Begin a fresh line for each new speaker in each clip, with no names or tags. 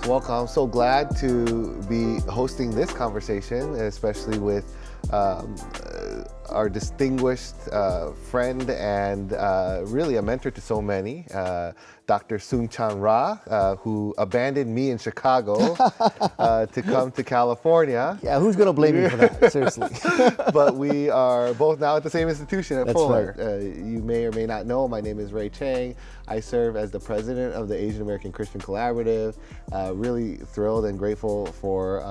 Welcome. I'm so glad to be hosting this conversation, especially with our distinguished friend and really a mentor to so many, Dr. Soong-Chan Rah, who abandoned me in Chicago to come to California.
Yeah, who's going to blame you for that? Seriously.
But we are both now at the same institution at
That's
Fuller.
right.
You may or may not know, my name is Raymond Chang. I serve as the president of the Asian American Christian Collaborative. Really thrilled and grateful for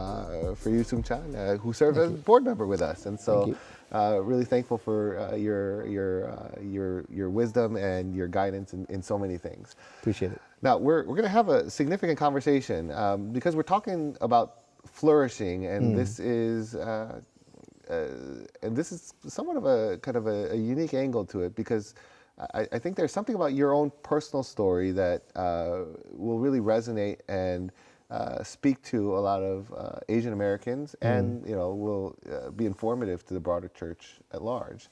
you, Soong-Chan, who served as a board member with us. And so really thankful for your wisdom and your guidance in so many things.
Appreciate it.
Now, we're going to have a significant conversation because we're talking about flourishing, and this is somewhat of a kind of a unique angle to it, because I think there's something about your own personal story that will really resonate and speak to a lot of Asian Americans, and will be informative to the broader church at large.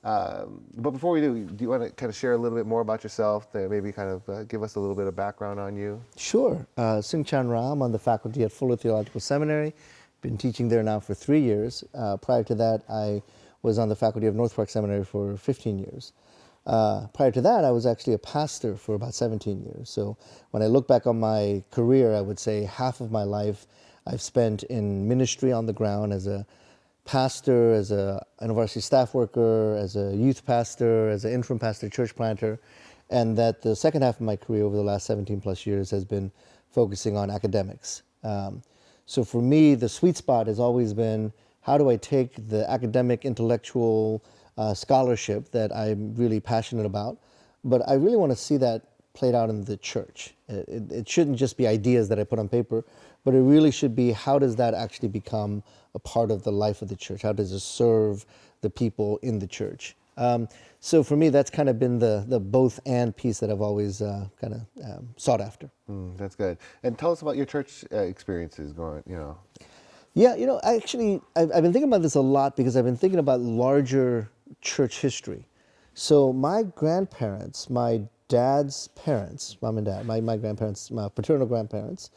But before we do you want to kind of share a little bit more about yourself, maybe kind of give us a little bit of background on you? Sure.
Soong-Chan Rah, I'm on the faculty at Fuller Theological Seminary. Been teaching there now for 3 years. Prior to that, I was on the faculty of North Park Seminary for 15 years. Prior to that, I was actually a pastor for about 17 years. So when I look back on my career, I would say half of my life I've spent in ministry on the ground as a pastor, as a university staff worker, as a youth pastor, as an interim pastor, church planter, and that the second half of my career over the last 17 plus years has been focusing on academics. So for me, the sweet spot has always been, how do I take the academic, intellectual scholarship that I'm really passionate about, but I really want to see that played out in the church. It shouldn't just be ideas that I put on paper, but it really should be, how does that actually become a part of the life of the church? How does it serve the people in the church? So for me, that's kind of been the both and piece that I've always kind of sought after.
That's good. And tell us about your church experiences going,
Yeah, actually, I've been thinking about this a lot because I've been thinking about larger church history. So my grandparents, my dad's parents, mom and dad, my grandparents, my paternal grandparents,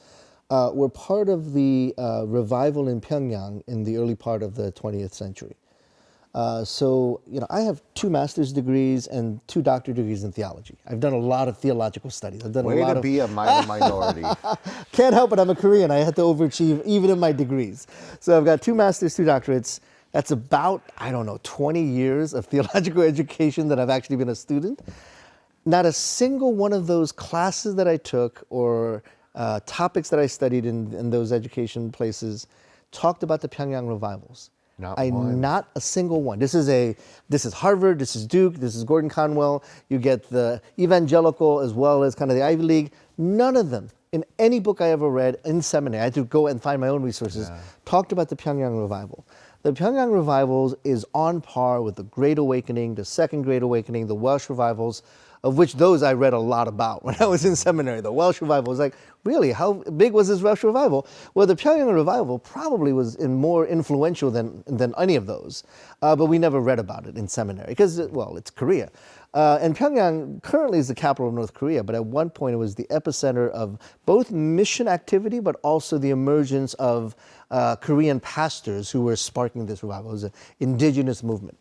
were part of the revival in Pyongyang in the early part of the 20th century. So I have 2 master's degrees and 2 doctorate degrees in theology. I've done a lot of theological studies. I've done
Way
a lot
to be a minor minority.
Can't help it, I'm a Korean. I had to overachieve even in my degrees. So I've got 2 masters, 2 doctorates. That's about, 20 years of theological education that I've actually been a student. Not a single one of those classes that I took or topics that I studied in those education places talked about the Pyongyang revivals.
Not
a single one. This is Harvard, this is Duke, this is Gordon Conwell. You get the evangelical as well as kind of the Ivy League. None of them in any book I ever read in seminary, I had to go and find my own resources, talked about the Pyongyang revival. The Pyongyang revivals is on par with the Great Awakening, the Second Great Awakening, the Welsh revivals, of which those I read a lot about when I was in seminary. The Welsh revival was like, really, how big was this Welsh revival? Well, the Pyongyang revival probably was more influential than any of those, but we never read about it in seminary because, it's Korea. And Pyongyang currently is the capital of North Korea, but at one point it was the epicenter of both mission activity, but also the emergence of Korean pastors who were sparking this revival. It was an indigenous movement.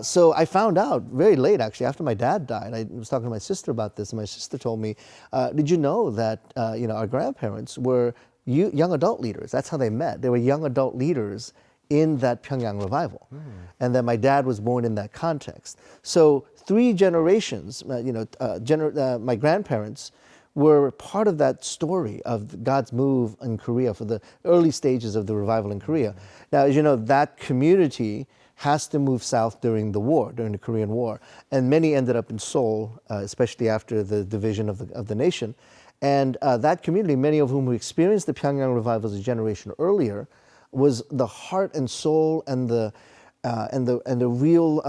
So I found out very late, actually, after my dad died. I was talking to my sister about this, and my sister told me, did you know that our grandparents were young adult leaders? That's how they met. They were young adult leaders in that Pyongyang revival. And then my dad was born in that context. So 3 generations, my grandparents were part of that story of God's move in Korea for the early stages of the revival in Korea. Now, as you know, that community has to move south during the Korean War. And many ended up in Seoul, especially after the division of the nation. And that community, many of whom experienced the Pyongyang revivals a generation earlier, was the heart and soul and the real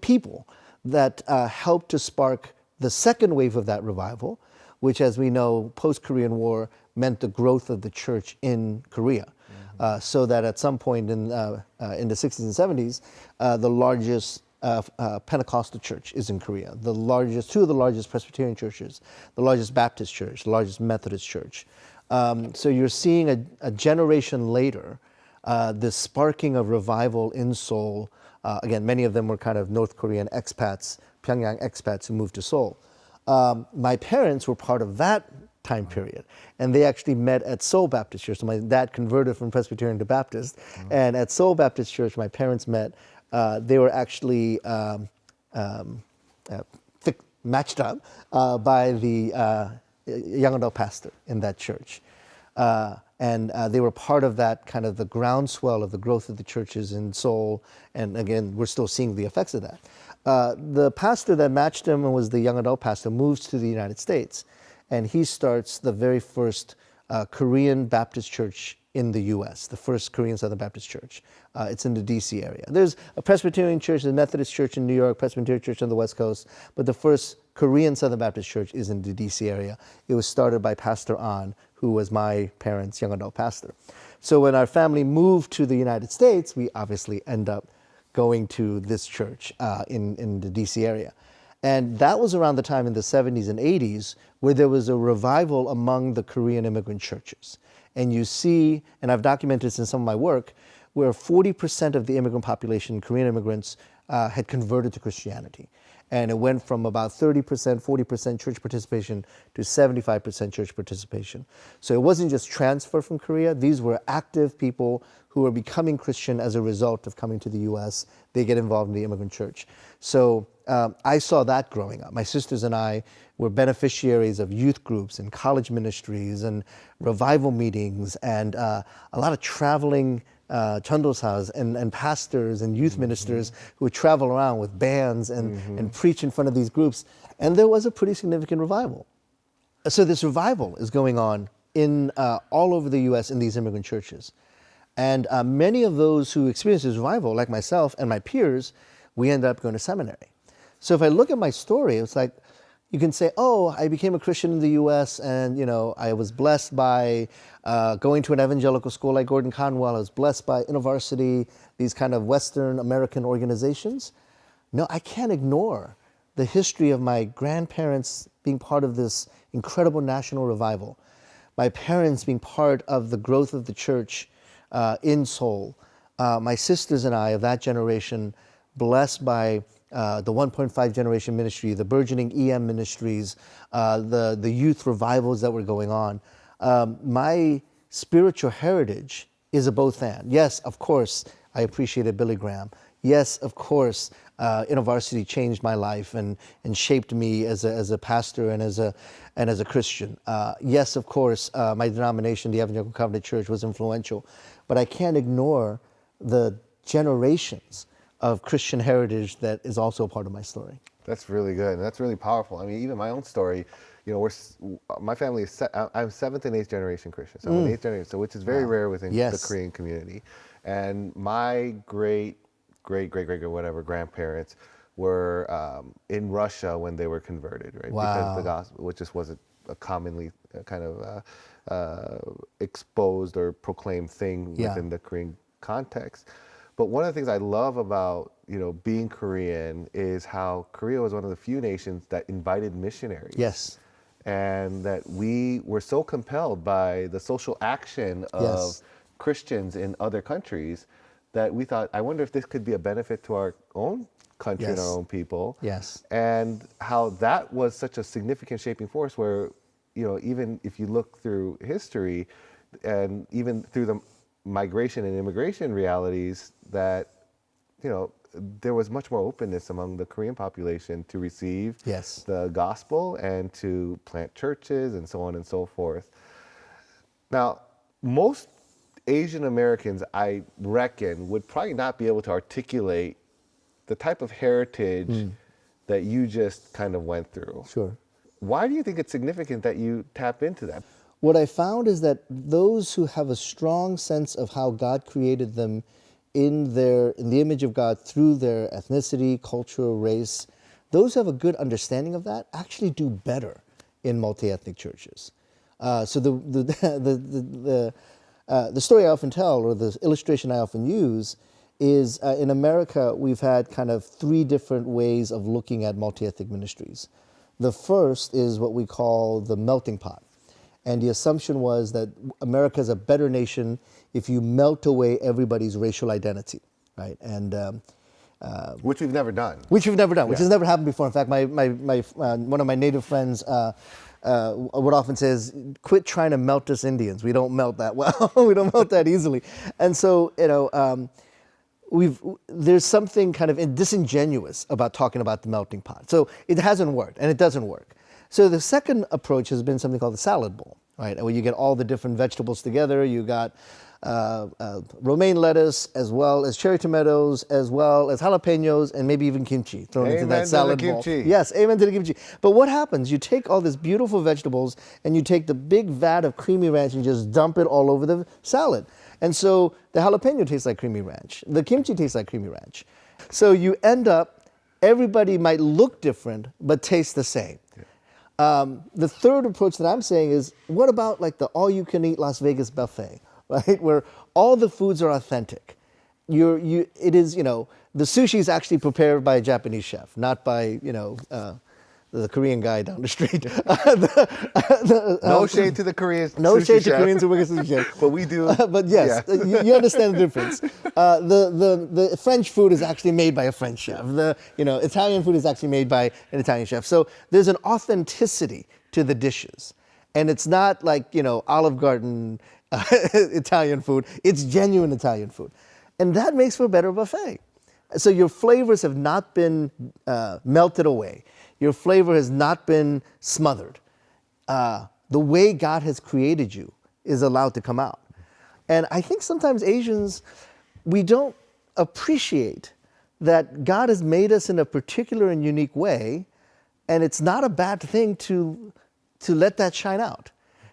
people that helped to spark the second wave of that revival, which, as we know, post-Korean War meant the growth of the church in Korea. So that at some point in the 60s and 70s, the largest Pentecostal church is in Korea. Two of the largest Presbyterian churches, the largest Baptist church, the largest Methodist church. So you're seeing a generation later, this sparking of revival in Seoul. Again, many of them were kind of North Korean expats, Pyongyang expats who moved to Seoul. My parents were part of that time period, and they actually met at Seoul Baptist Church. So my dad converted from Presbyterian to Baptist, and at Seoul Baptist Church, my parents met. They were actually matched up by the young adult pastor in that church. And they were part of that kind of the groundswell of the growth of the churches in Seoul. And again, we're still seeing the effects of that. The pastor that matched him and was the young adult pastor moves to the United States. And he starts the very first Korean Baptist church in the U.S., the first Korean Southern Baptist church. It's in the D.C. area. There's a Presbyterian church, a Methodist church in New York, Presbyterian church on the West Coast, but the first Korean Southern Baptist church is in the D.C. area. It was started by Pastor An, who was my parents' young adult pastor. So when our family moved to the United States, we obviously end up going to this church in the D.C. area. And that was around the time in the 70s and 80s where there was a revival among the Korean immigrant churches. And you see, and I've documented this in some of my work, where 40% of the immigrant population, Korean immigrants, had converted to Christianity. And it went from about 30%, 40% church participation to 75% church participation. So it wasn't just transfer from Korea. These were active people who were becoming Christian as a result of coming to the U.S. They get involved in the immigrant church. So I saw that growing up. My sisters and I were beneficiaries of youth groups and college ministries and revival meetings and a lot of traveling chondosas and pastors and youth ministers who would travel around with bands and preach in front of these groups. And there was a pretty significant revival. So this revival is going on in all over the U.S. in these immigrant churches. And many of those who experienced this revival, like myself and my peers, we ended up going to seminary. So if I look at my story, it's like, you can say, oh, I became a Christian in the U.S. and, I was blessed by going to an evangelical school like Gordon Conwell. I was blessed by InterVarsity, these kind of Western American organizations. No, I can't ignore the history of my grandparents being part of this incredible national revival. My parents being part of the growth of the church in Seoul. My sisters and I of that generation, blessed by the 1.5 generation ministry, the burgeoning EM ministries, the youth revivals that were going on. My spiritual heritage is a both and. Yes, of course, I appreciated Billy Graham. Yes, of course, InterVarsity changed my life and shaped me as a pastor and as a Christian. Yes, of course, my denomination, the Evangelical Covenant Church, was influential. But I can't ignore the generations of Christian heritage that is also part of my story.
That's really good, and that's really powerful. I mean, even my own story, my family is, I'm 7th and 8th generation Christian, so I'm an 8th generation, so which is very rare within the Korean community. And my great whatever grandparents were in Russia when they were converted, right?
Wow.
Because the gospel, which just wasn't a commonly kind of exposed or proclaimed thing within the Korean context. But one of the things I love about, being Korean is how Korea was one of the few nations that invited missionaries.
Yes.
And that we were so compelled by the social action of Christians in other countries that we thought, I wonder if this could be a benefit to our own country and our own people.
Yes.
And how that was such a significant shaping force where, even if you look through history and even through the migration and immigration realities, that there was much more openness among the Korean population to receive the gospel and to plant churches and so on and so forth. Now, most Asian Americans, I reckon, would probably not be able to articulate the type of heritage that you just kind of went through.
Sure.
Why do you think it's significant that you tap into that?
What I found is that those who have a strong sense of how God created them in the image of God through their ethnicity, culture, race, those who have a good understanding of that actually do better in multi-ethnic churches. So the story I often tell, or the illustration I often use, is in America, we've had kind of three different ways of looking at multi-ethnic ministries. The first is what we call the melting pot. And the assumption was that America is a better nation if you melt away everybody's racial identity, right? And
which we've never done.
which has never happened before. In fact, one of my native friends would often says, "Quit trying to melt us Indians. We don't melt that well. We don't melt that easily." And so, there's something kind of disingenuous about talking about the melting pot. So it hasn't worked, and it doesn't work. So the second approach has been something called the salad bowl, right? Where you get all the different vegetables together. You got romaine lettuce, as well as cherry tomatoes, as well as jalapenos, and maybe even kimchi thrown into that salad bowl.
Kimchi.
Yes, amen to the kimchi. But what happens? You take all these beautiful vegetables, and you take the big vat of creamy ranch and just dump it all over the salad. And so the jalapeno tastes like creamy ranch. The kimchi tastes like creamy ranch. So you end up, everybody might look different, but taste the same. The third approach that I'm saying is, what about like the all-you-can-eat Las Vegas buffet, right? Where all the foods are authentic. The sushi is actually prepared by a Japanese chef, not by, the Korean guy down the street.
No shade to the Koreans.
No
sushi
shade to
chef.
Koreans who work at sushi chef.
But we do.
But yes,
yeah.
you understand the difference. The French food is actually made by a French chef. The Italian food is actually made by an Italian chef. So there's an authenticity to the dishes, and it's not like Olive Garden Italian food. It's genuine Italian food, and that makes for a better buffet. So your flavors have not been melted away. Your flavor has not been smothered. The way God has created you is allowed to come out. And I think sometimes Asians, we don't appreciate that God has made us in a particular and unique way, and it's not a bad thing to let that shine out.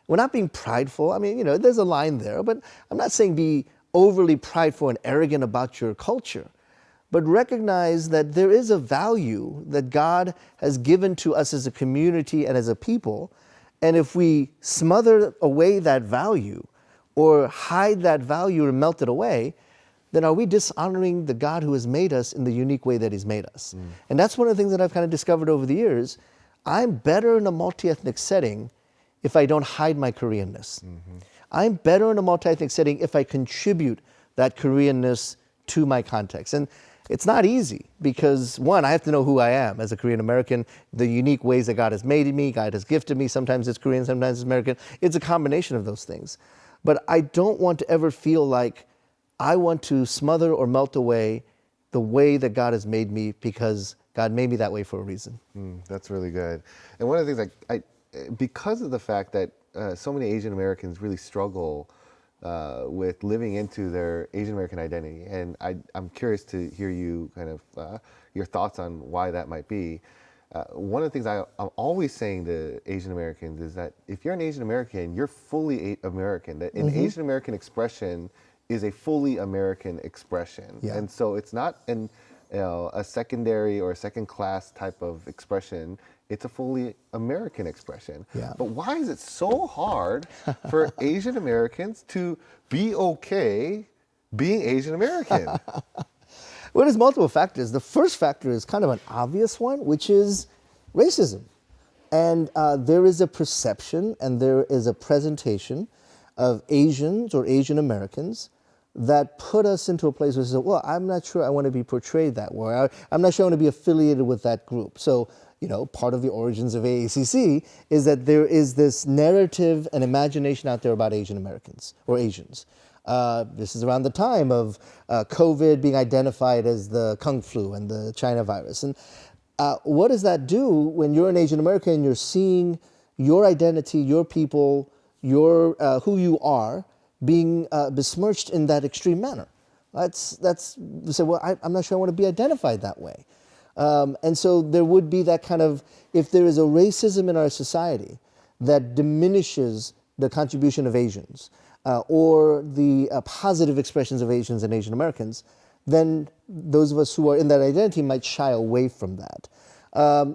We're not being prideful. I mean, there's a line there, but I'm not saying be overly prideful and arrogant about your culture, but recognize that there is a value that God has given to us as a community and as a people. And if we smother away that value or hide that value or melt it away, then are we dishonoring the God who has made us in the unique way that He's made us? And that's one of the things that I've kind of discovered over the years. I'm better in a multi-ethnic setting if I don't hide my Koreanness. I'm better in a multi-ethnic setting if I contribute that Koreanness to my context. And it's not easy because, one, I have to know who I am as a Korean American, the unique ways that God has made me, God has gifted me. Sometimes it's Korean, sometimes it's American. It's a combination of those things. But I don't want to ever feel like I want to smother or melt away the way that God has made me because God made me that way for a reason.
That's really good. And one of the things, because of the fact that so many Asian Americans really struggle with living into their Asian American identity, and I'm curious to hear you kind of your thoughts on why that might be. One of the things I'm always saying to Asian Americans is that if you're an Asian American, you're fully American. That an Asian American expression is a fully American expression, and so it's not a secondary or a second class type of expression. It's a fully American expression. But why is it so hard for Asian Americans to be okay being Asian American?
Well, there's multiple factors. The first factor is kind of an obvious one, which is racism. And there is a perception and there is a presentation of Asians or Asian Americans that put us into a place where we say, well, I'm not sure I want to be portrayed that way. I'm not sure I want to be affiliated with that group. So, part of the origins of AACC is that there is this narrative and imagination out there about Asian Americans or Asians. This is around the time of COVID being identified as the Kung flu and the China virus. And what does that do when you're an Asian American and you're seeing your identity, your people, your who you are being besmirched in that extreme manner? We say, well, I'm not sure I want to be identified that way. And so there would be that kind of, if there is a racism in our society that diminishes the contribution of Asians or the positive expressions of Asians and Asian Americans, then those of us who are in that identity might shy away from that.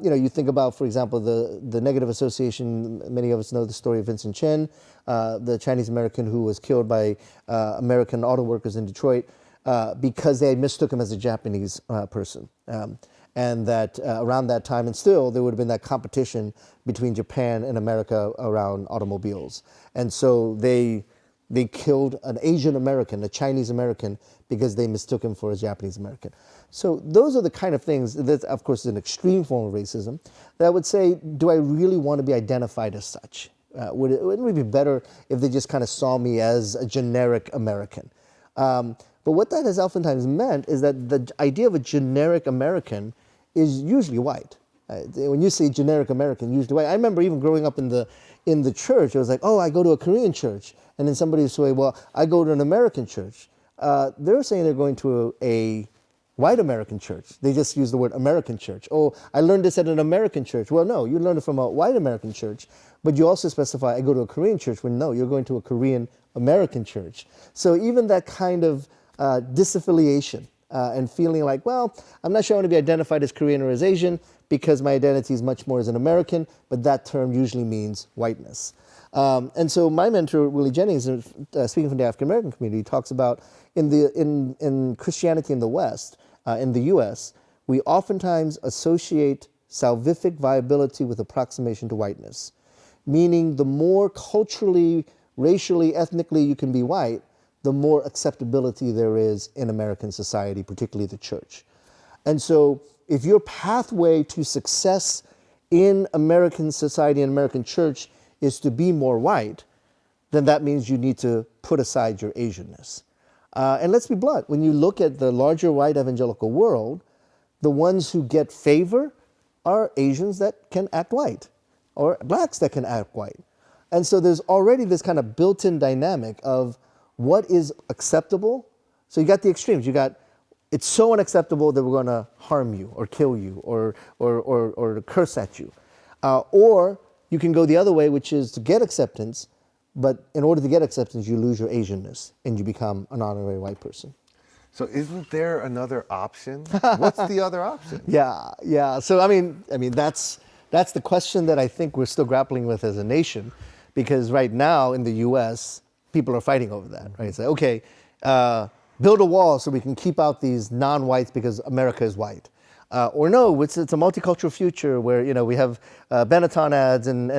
You think about, for example, the negative association. Many of us know the story of Vincent Chen, the Chinese American who was killed by American auto workers in Detroit. because they mistook him as a Japanese person. And that around that time, and still, there would have been that competition between Japan and America around automobiles. And so they killed an Asian American, a Chinese American, because they mistook him for a Japanese American. So those are the kind of things that, of course, is an extreme form of racism that I would say, do I really want to be identified as such? Wouldn't it be better if they just kind of saw me as a generic American? But what that has oftentimes meant is that the idea of a generic American is usually white. When you say generic American, usually white. I remember even growing up in the church, it was like, oh, I go to a Korean church. And then somebody would say, well, I go to an American church. They're saying they're going to a white American church. They just use the word American church. Oh, I learned this at an American church. Well, no, you learned it from a white American church, but you also specify, I go to a Korean church, when no, you're going to a Korean American church. So even that kind of disaffiliation and feeling like, well, I'm not sure I want to be identified as Korean or as Asian because my identity is much more as an American, but that term usually means whiteness. And so my mentor, Willie Jennings, speaking from the African American community, talks about in Christianity in the West, in the U.S., we oftentimes associate salvific viability with approximation to whiteness, meaning the more culturally, racially, ethnically you can be white, the more acceptability there is in American society, particularly the church. And so if your pathway to success in American society and American church is to be more white, then that means you need to put aside your Asianness. And let's be blunt, when you look at the larger white evangelical world, the ones who get favor are Asians that can act white, or blacks that can act white. And so there's already this kind of built-in dynamic of what is acceptable. So you got the extremes. You got, it's so unacceptable that we're going to harm you or kill you or curse at you. Or you can go the other way, which is to get acceptance, but in order to get acceptance, you lose your Asianness and you become an honorary white person.
So isn't there another option? What's the other option?
Yeah. So I mean, that's the question that I think we're still grappling with as a nation, because right now in the U.S., people are fighting over that, right? It's like, okay, build a wall so we can keep out these non-whites because America is white. Or no, it's a multicultural future where, you know, we have Benetton ads and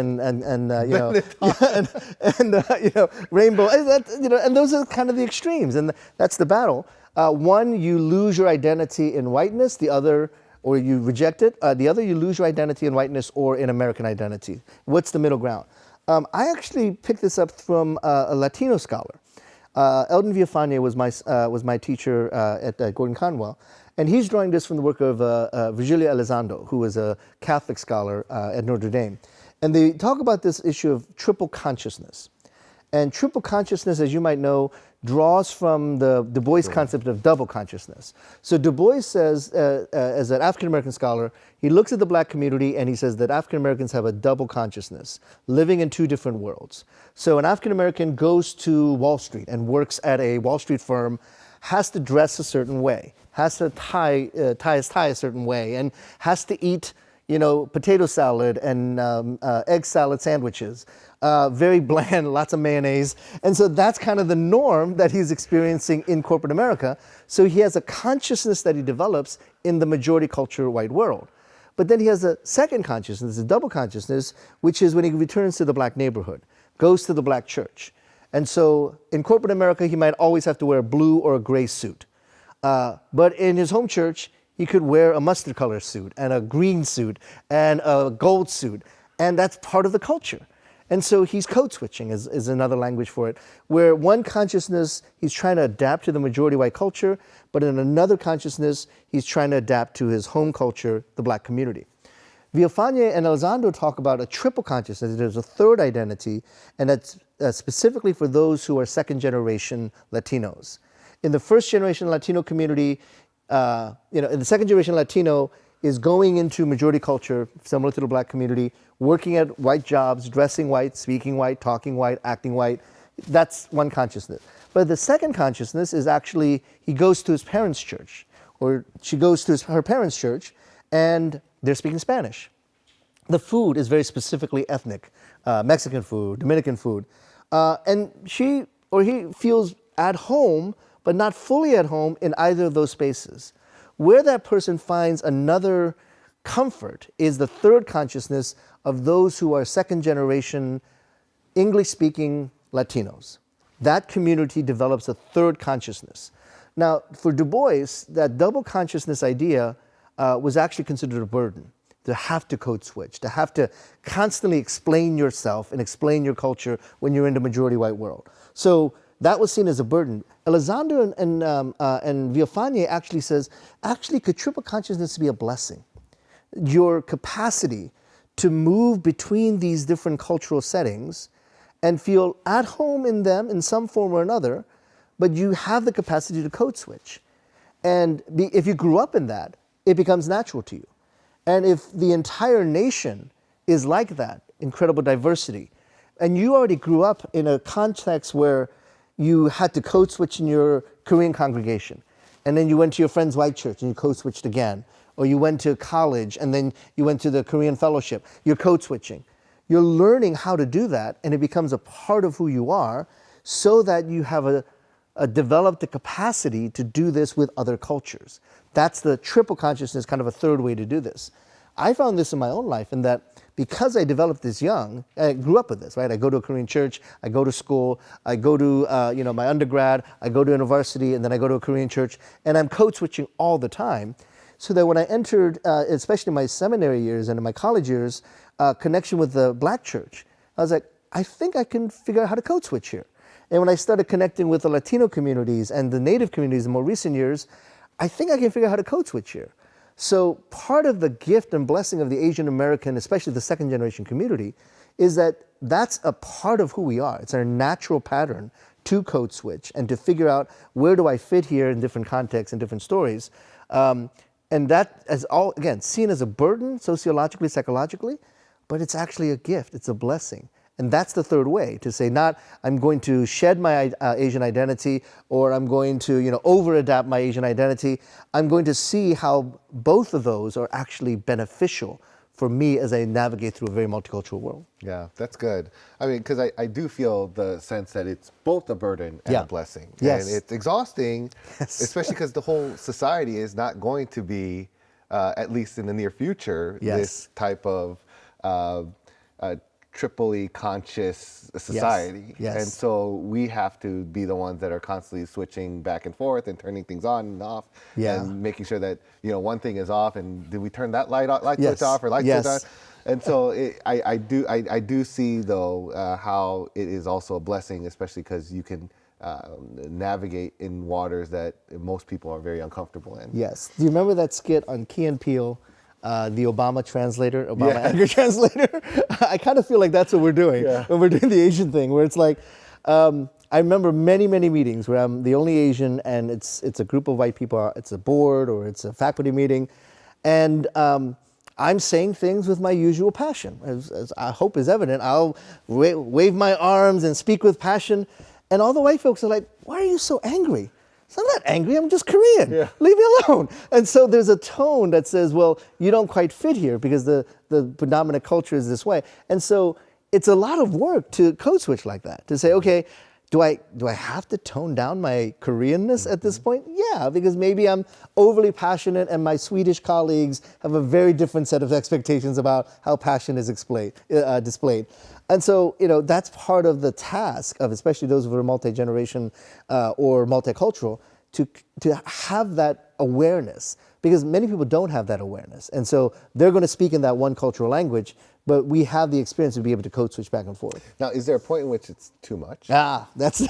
rainbow, and those are kind of the extremes, and that's the battle. One, you lose your identity in whiteness; the other, or you reject it. The other, you lose your identity in whiteness or in American identity. What's the middle ground? I actually picked this up from a Latino scholar. Eldon Villafañe was my teacher at Gordon Conwell. And he's drawing this from the work of Virgilio Elizondo, who is a Catholic scholar at Notre Dame. And they talk about this issue of triple consciousness. And triple consciousness, as you might know, draws from the Du Bois concept of double consciousness. So Du Bois says, as an African-American scholar, he looks at the black community and he says that African-Americans have a double consciousness, living in two different worlds. So an African-American goes to Wall Street and works at a Wall Street firm, has to dress a certain way, has to tie his tie a certain way, and has to eat, potato salad and egg salad sandwiches. Very bland, lots of mayonnaise. And so that's kind of the norm that he's experiencing in corporate America. So he has a consciousness that he develops in the majority culture white world. But then he has a second consciousness, a double consciousness, which is when he returns to the black neighborhood, goes to the black church. And so in corporate America, he might always have to wear a blue or a gray suit. But in his home church, he could wear a mustard color suit and a green suit and a gold suit. And that's part of the culture. And so he's code switching is another language for it, where one consciousness, he's trying to adapt to the majority white culture, but in another consciousness, he's trying to adapt to his home culture, the black community. Villafañe and Elizondo talk about a triple consciousness. There's a third identity, and that's specifically for those who are second generation Latinos. In the first generation Latino community, in the second generation Latino is going into majority culture, similar to the black community, working at white jobs, dressing white, speaking white, talking white, acting white. That's one consciousness. But the second consciousness is actually, he goes to his parents' church, or she goes to her parents' church, and they're speaking Spanish. The food is very specifically ethnic, Mexican food, Dominican food. And she or he feels at home, but not fully at home in either of those spaces. Where that person finds another comfort is the third consciousness of those who are second generation English-speaking Latinos. That community develops a third consciousness. Now, for Du Bois, that double consciousness idea was actually considered a burden, to have to code switch, to have to constantly explain yourself and explain your culture when you're in the majority white world. So that was seen as a burden. Elizondo and Villafañe actually says, actually, could triple consciousness be a blessing? Your capacity to move between these different cultural settings and feel at home in them in some form or another, but you have the capacity to code switch. And if you grew up in that, it becomes natural to you. And if the entire nation is like that, incredible diversity, and you already grew up in a context where you had to code switch in your Korean congregation, and then you went to your friend's white church and you code switched again, or you went to college and then you went to the Korean fellowship, you're code switching. You're learning how to do that, and it becomes a part of who you are, so that you have developed the capacity to do this with other cultures. That's the triple consciousness, kind of a third way to do this. I found this in my own life in that because I developed this young, I grew up with this, right? I go to a Korean church, I go to school, I go to my undergrad, I go to university, and then I go to a Korean church, and I'm code switching all the time. So that when I entered, especially my seminary years and in my college years, connection with the black church, I was like, I think I can figure out how to code switch here. And when I started connecting with the Latino communities and the Native communities in more recent years, I think I can figure out how to code switch here. So part of the gift and blessing of the Asian American, especially the second generation community, is that that's a part of who we are. It's our natural pattern to code switch and to figure out where do I fit here in different contexts and different stories. And that is all, again, seen as a burden sociologically, psychologically, but it's actually a gift, it's a blessing. And that's the third way, to say not, I'm going to shed my Asian identity, or I'm going to over-adapt my Asian identity. I'm going to see how both of those are actually beneficial for me as I navigate through a very multicultural world.
Yeah, that's good. I mean, because I do feel the sense that it's both a burden and a blessing.
Yes.
And it's exhausting,
Yes.
especially because the whole society is not going to be, at least in the near future, this type of triply conscious society.
Yes.
And so we have to be the ones that are constantly switching back and forth and turning things on and off, and making sure that one thing is off, and did we turn that light switch off or light switch on? And so I do see though how it is also a blessing, especially because you can navigate in waters that most people are very uncomfortable in.
Yes. Do you remember that skit on Key and Peele? The Obama translator, anger translator. I kind of feel like that's what we're doing when we're doing the Asian thing, where it's like, I remember many meetings where I'm the only Asian, and it's a group of white people, it's a board or it's a faculty meeting, and I'm saying things with my usual passion, as I hope is evident. I'll wave my arms and speak with passion, and all the white folks are like, why are you so angry? So I'm not angry, I'm just Korean. Leave me alone. And so there's a tone that says, well, you don't quite fit here because the predominant culture is this way. And so it's a lot of work to code switch like that, to say, okay, do I have to tone down my Koreanness at this point? Yeah, because maybe I'm overly passionate and my Swedish colleagues have a very different set of expectations about how passion is displayed. And so, that's part of the task of, especially those who are multi-generation or multicultural, to have that awareness, because many people don't have that awareness. And so they're going to speak in that one cultural language, but we have the experience to be able to code switch back and forth.
Now, is there a point in which it's too much?
That's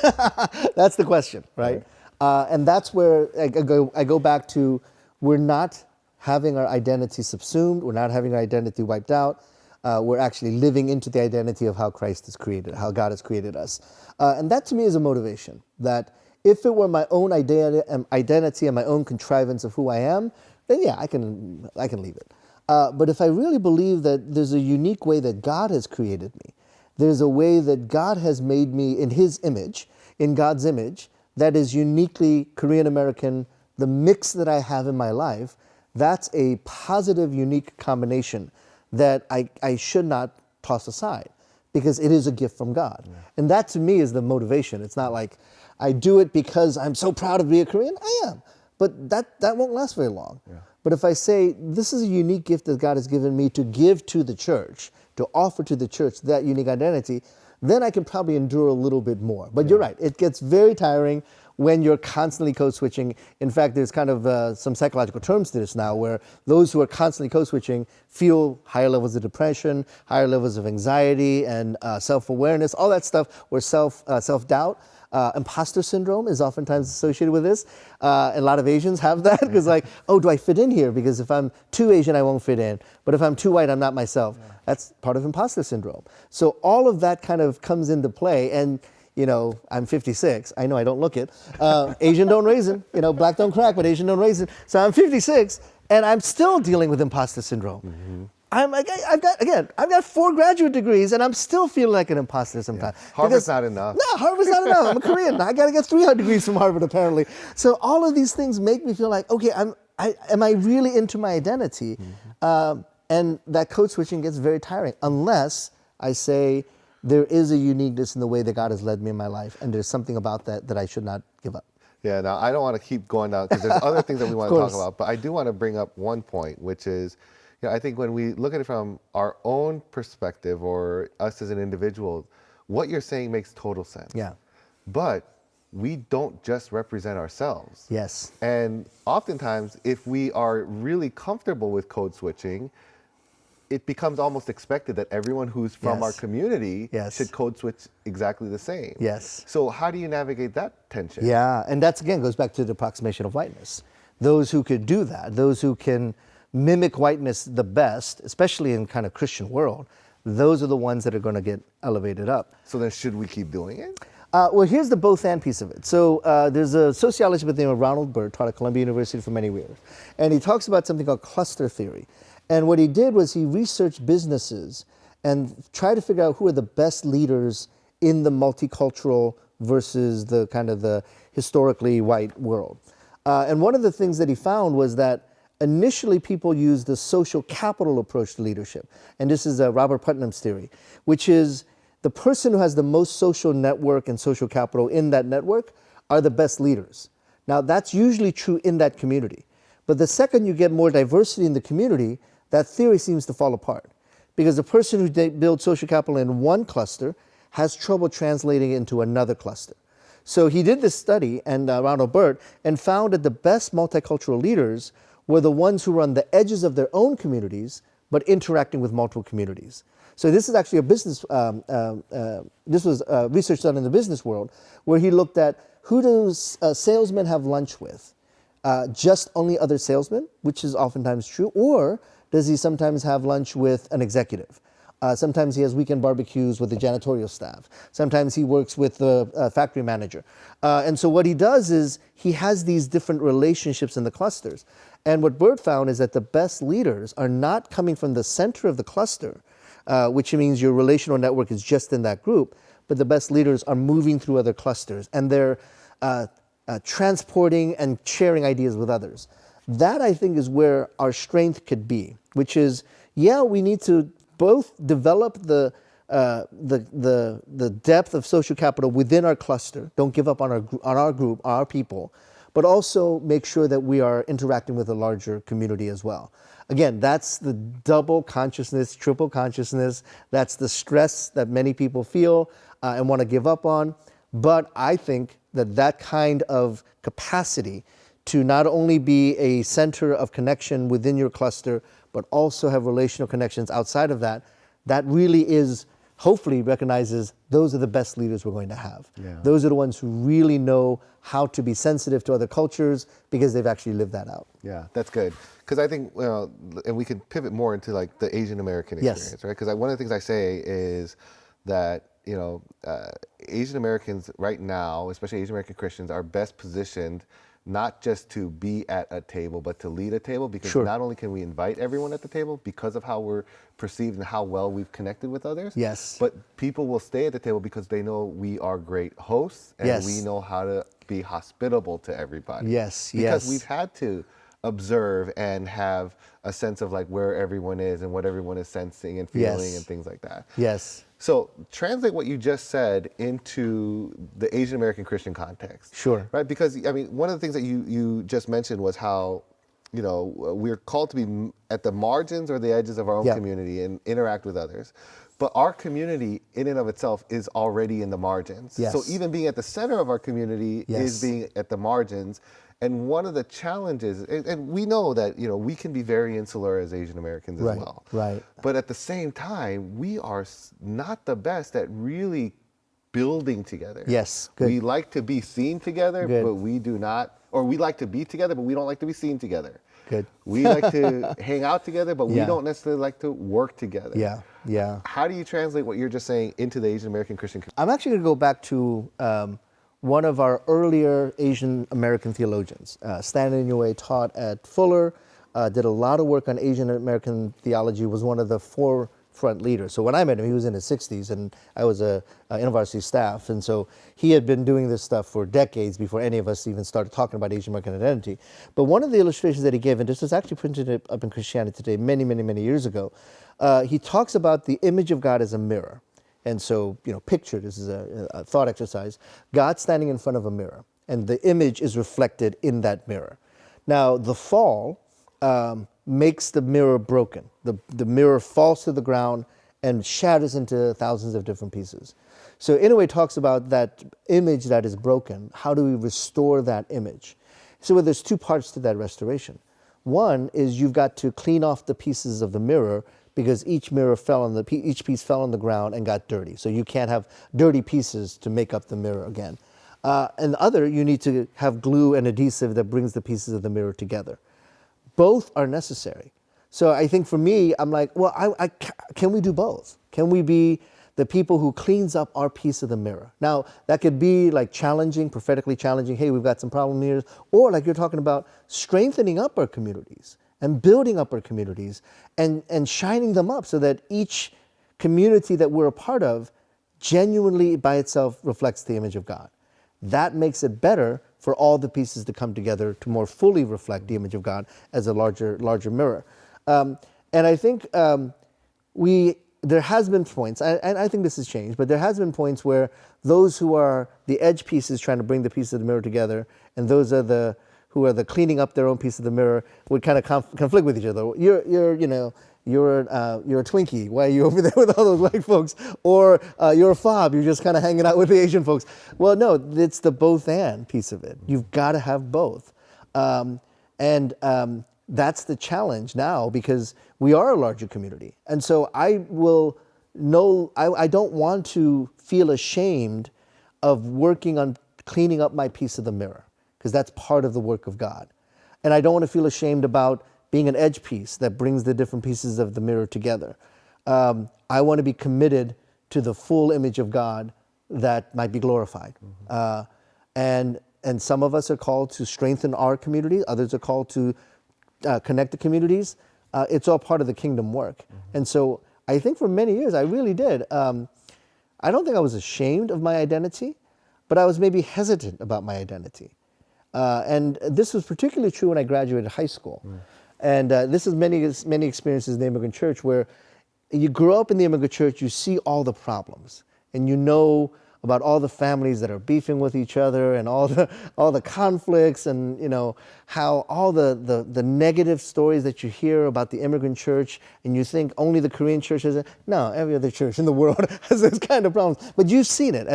that's the question, right? And that's where I go back to, we're not having our identity subsumed, we're not having our identity wiped out. We're actually living into the identity of how Christ has created, how God has created us. And that to me is a motivation, that if it were my own identity and my own contrivance of who I am, then yeah, I can leave it. But if I really believe that there's a unique way that God has created me, there's a way that God has made me in His image, in God's image, that is uniquely Korean American, the mix that I have in my life, that's a positive, unique combination that I should not toss aside, because it is a gift from God. And that to me is the motivation. It's not like, I do it because I'm so proud to be a Korean. I am. But that won't last very long. Yeah. But if I say, this is a unique gift that God has given me to give to the church, to offer to the church that unique identity, then I can probably endure a little bit more. But you're right, it gets very tiring when you're constantly code switching. In fact, there's kind of some psychological terms to this now, where those who are constantly code switching feel higher levels of depression, higher levels of anxiety and self-awareness, all that stuff, or self-doubt. Imposter syndrome is oftentimes associated with this. A lot of Asians have that because like, oh, do I fit in here? Because if I'm too Asian, I won't fit in. But if I'm too white, I'm not myself. Yeah. That's part of imposter syndrome. So all of that kind of comes into play. And, you know, I'm 56. I know I don't look it. Asian don't raisin. You know, black don't crack, but Asian don't raisin. So I'm 56 and I'm still dealing with imposter syndrome. Mm-hmm. I've got 4 graduate degrees and I'm still feeling like an imposter sometimes.
Yeah. Harvard's not enough.
No, Harvard's not enough. I'm a Korean. I got to get 300 degrees from Harvard apparently. So all of these things make me feel like, okay, am I really into my identity? Mm-hmm. And that code switching gets very tiring unless I say there is a uniqueness in the way that God has led me in my life and there's something about that I should not give up.
Yeah, now I don't want to keep going down because there's other things that we want to talk about, but I do want to bring up one point, which is, you know, I think when we look at it from our own perspective or us as an individual, what you're saying makes total sense.
Yeah.
But we don't just represent ourselves.
Yes.
And oftentimes, if we are really comfortable with code switching, it becomes almost expected that everyone who's from our community should code switch exactly the same.
Yes.
So how do you navigate that tension?
Yeah, and that's again goes back to the approximation of whiteness. Those who could do that, those who can mimic whiteness the best, especially in kind of Christian world, those are the ones that are going to get elevated up.
So then should we keep doing it?
Well, here's the both and piece of it. So there's a sociologist by the name of Ronald Burt, taught at Columbia University for many years. And he talks about something called cluster theory. And what he did was he researched businesses and tried to figure out who are the best leaders in the multicultural versus the kind of the historically white world. And one of the things that he found was that initially people used the social capital approach to leadership. And this is Robert Putnam's theory, which is the person who has the most social network and social capital in that network are the best leaders. Now, that's usually true in that community. But the second you get more diversity in the community, that theory seems to fall apart. Because the person who builds social capital in one cluster has trouble translating it into another cluster. So he did this study, and Ronald Burt, and found that the best multicultural leaders were the ones who were on the edges of their own communities, but interacting with multiple communities. So this is actually a business, this was research done in the business world, where he looked at who does salesmen have lunch with? Just only other salesmen, which is oftentimes true, or does he sometimes have lunch with an executive? Sometimes he has weekend barbecues with the janitorial staff. Sometimes he works with the factory manager. And so what he does is he has these different relationships in the clusters. And what Burt found is that the best leaders are not coming from the center of the cluster, which means your relational network is just in that group, but the best leaders are moving through other clusters and they're transporting and sharing ideas with others. That, I think, is where our strength could be, which is, yeah, we need to both develop the depth of social capital within our cluster, don't give up on our group, our people, but also make sure that we are interacting with a larger community as well. Again, that's the double consciousness, triple consciousness. That's the stress that many people feel and want to give up on. But I think that kind of capacity to not only be a center of connection within your cluster, but also have relational connections outside of that, that really is, hopefully recognizes those are the best leaders we're going to have. Yeah. Those are the ones who really know how to be sensitive to other cultures because they've actually lived that out.
Yeah, that's good. Because I think, and we can pivot more into like the Asian American experience, right? Because one of the things I say is that, Asian Americans right now, especially Asian American Christians, are best positioned not just to be at a table, but to lead a table, because not only can we invite everyone at the table because of how we're perceived and how well we've connected with others, but people will stay at the table because they know we are great hosts and we know how to be hospitable to everybody. Because we've had to observe and have a sense of like where everyone is and what everyone is sensing and feeling
Yes.
and things like that.
Yes.
So translate what you just said into the Asian American Christian context.
Sure.
Right? Because I mean, one of the things that you just mentioned was how, you know, we're called to be at the margins or the edges of our own
Yeah.
community and interact with others. But our community in and of itself is already in the margins.
Yes.
So even being at the center of our community
Yes.
is being at the margins. And one of the challenges, and we know that, you know, we can be very insular as Asian Americans as
Right,
well.
right.
But at the same time, we are not the best at really building together.
Yes, good.
We like to be seen together,
Good.
but we do not, or we like to be together, but we don't like to be seen together.
Good.
We like to hang out together, but we
Yeah.
don't necessarily like to work together.
Yeah. Yeah.
How do you translate what you're just saying into the Asian American Christian community?
I'm actually going to go back to one of our earlier Asian American theologians. Stanley Niue taught at Fuller, did a lot of work on Asian American theology, was one of the forefront leaders. So when I met him, he was in his 60s, and I was a university staff. And so he had been doing this stuff for decades before any of us even started talking about Asian American identity. But one of the illustrations that he gave, and this was actually printed up in Christianity Today many, many, many years ago, he talks about the image of God as a mirror. And so, you know, picture, this is a thought exercise, God standing in front of a mirror, and the image is reflected in that mirror. Now, the fall makes the mirror broken. The mirror falls to the ground and shatters into thousands of different pieces. So Inoue talks about that image that is broken. How do we restore that image? So there's two parts to that restoration. One is you've got to clean off the pieces of the mirror, because each mirror fell on each piece fell on the ground and got dirty. So you can't have dirty pieces to make up the mirror again. And the other, you need to have glue and adhesive that brings the pieces of the mirror together. Both are necessary. So I think for me, I'm like, well, can we do both? Can we be the people who cleans up our piece of the mirror? Now, that could be like challenging, prophetically challenging. Hey, we've got some problem here. Or like you're talking about, strengthening up our communities and building up our communities and shining them up so that each community that we're a part of genuinely by itself reflects the image of God. That makes it better for all the pieces to come together to more fully reflect the image of God as a larger mirror. And I think there has been points, and I think this has changed, but there has been points where those who are the edge pieces trying to bring the pieces of the mirror together, and those are who are the cleaning up their own piece of the mirror, would kind of conflict with each other. You're a Twinkie. Why are you over there with all those white folks? Or you're a fob. You're just kind of hanging out with the Asian folks. Well, no, it's the both and piece of it. You've got to have both. And that's the challenge now, because we are a larger community. And so I don't want to feel ashamed of working on cleaning up my piece of the mirror, because that's part of the work of God. And I don't want to feel ashamed about being an edge piece that brings the different pieces of the mirror together. I want to be committed to the full image of God that might be glorified. And some of us are called to strengthen our community. Others are called to connect the communities. It's all part of the kingdom work. And so I think for many years I really did. I don't think I was ashamed of my identity, but I was maybe hesitant about my identity. And this was particularly true when I graduated high school. And this is many experiences in the immigrant church, where you grow up in the immigrant church, you see all the problems, and you know about all the families that are beefing with each other, and all the conflicts, and you know how all the negative stories that you hear about the immigrant church, and you think only the Korean church has it. No, every other church in the world has this kind of problems. But you've seen it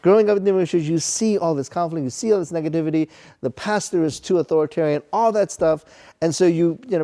growing up in the immigrant church. You see all this conflict, you see all this negativity. The pastor is too authoritarian, all that stuff, and so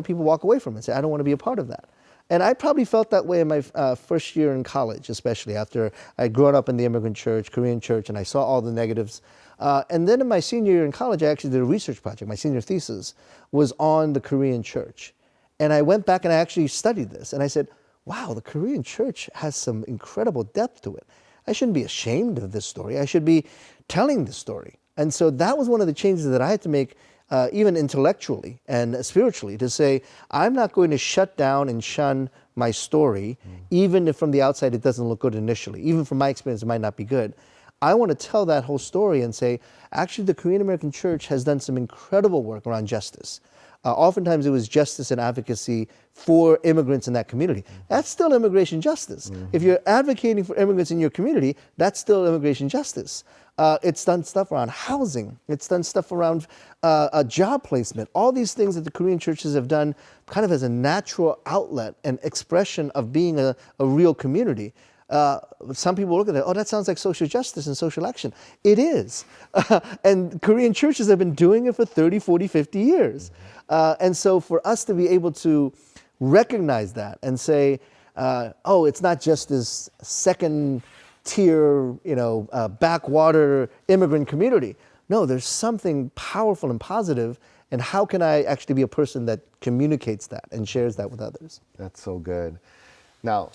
people walk away from it and say, I don't want to be a part of that. And I probably felt that way in my first year in college, especially after I'd grown up in the immigrant church, Korean church, and I saw all the negatives. And then in my senior year in college, I actually did a research project. My senior thesis was on the Korean church. And I went back and I actually studied this. And I said, wow, the Korean church has some incredible depth to it. I shouldn't be ashamed of this story. I should be telling the story. And so that was one of the changes that I had to make, even intellectually and spiritually, to say, I'm not going to shut down and shun my story, even if from the outside it doesn't look good initially. Even from my experience, it might not be good. I want to tell that whole story and say, actually, the Korean American church has done some incredible work around justice. Oftentimes it was justice and advocacy for immigrants in that community. That's still immigration justice. If you're advocating for immigrants in your community, that's still immigration justice. It's done stuff around housing. It's done stuff around job placement. All these things that the Korean churches have done kind of as a natural outlet and expression of being a real community. Some people look at that, oh, that sounds like social justice and social action. It is. And Korean churches have been doing it for 30, 40, 50 years. And so for us to be able to recognize that and say, oh, it's not just this second tier, backwater immigrant community. No, there's something powerful and positive. And how can I actually be a person that communicates that and shares that with others?
That's so good. Now,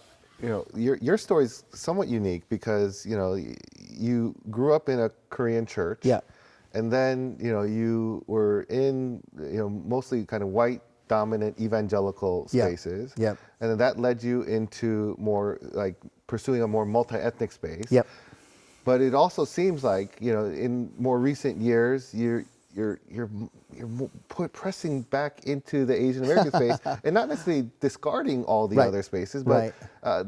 your story is somewhat unique because, you grew up in a Korean church.
Yeah.
And then, you were in, mostly kind of white dominant evangelical spaces.
Yep.
And then that led you into more like pursuing a more multi-ethnic space.
Yep.
But it also seems like, in more recent years, you're pressing back into the Asian American space and not necessarily discarding all the other spaces, but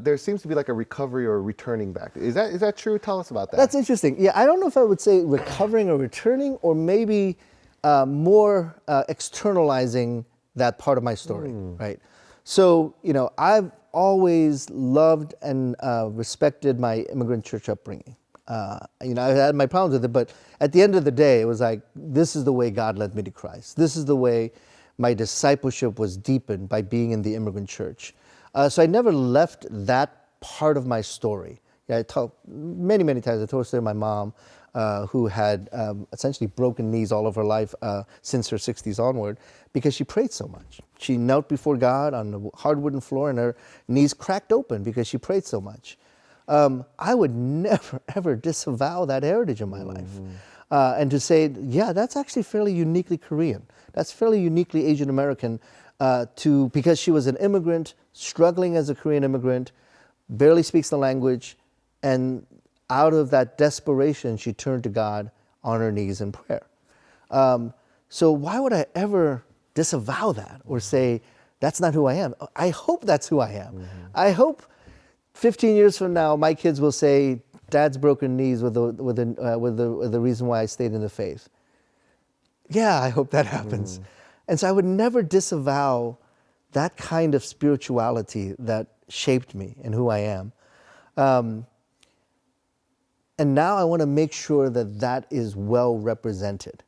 there seems to be like a recovery or returning back. Is that true? Tell us about that.
That's interesting. Yeah, I don't know if I would say recovering or returning, or maybe more externalizing that part of my story, right? So, I've always loved and respected my immigrant church upbringing. I had my problems with it, but at the end of the day, it was like, this is the way God led me to Christ. This is the way my discipleship was deepened, by being in the immigrant church. So I never left that part of my story. I talked many, many times. I told a story of my mom, who had essentially broken knees all of her life since her 60s onward, because she prayed so much. She knelt before God on the hard wooden floor, and her knees cracked open because she prayed so much. I would never, ever disavow that heritage in my life. And to say, yeah, that's actually fairly uniquely Korean. That's fairly uniquely Asian American, because she was an immigrant, struggling as a Korean immigrant, barely speaks the language, and out of that desperation, she turned to God on her knees in prayer. So why would I ever disavow that or say, that's not who I am? I hope that's who I am. I hope 15 years from now, my kids will say, Dad's broken knees with the reason why I stayed in the faith. Yeah, I hope that happens. And so I would never disavow that kind of spirituality that shaped me and who I am. And now I want to make sure that that is well represented.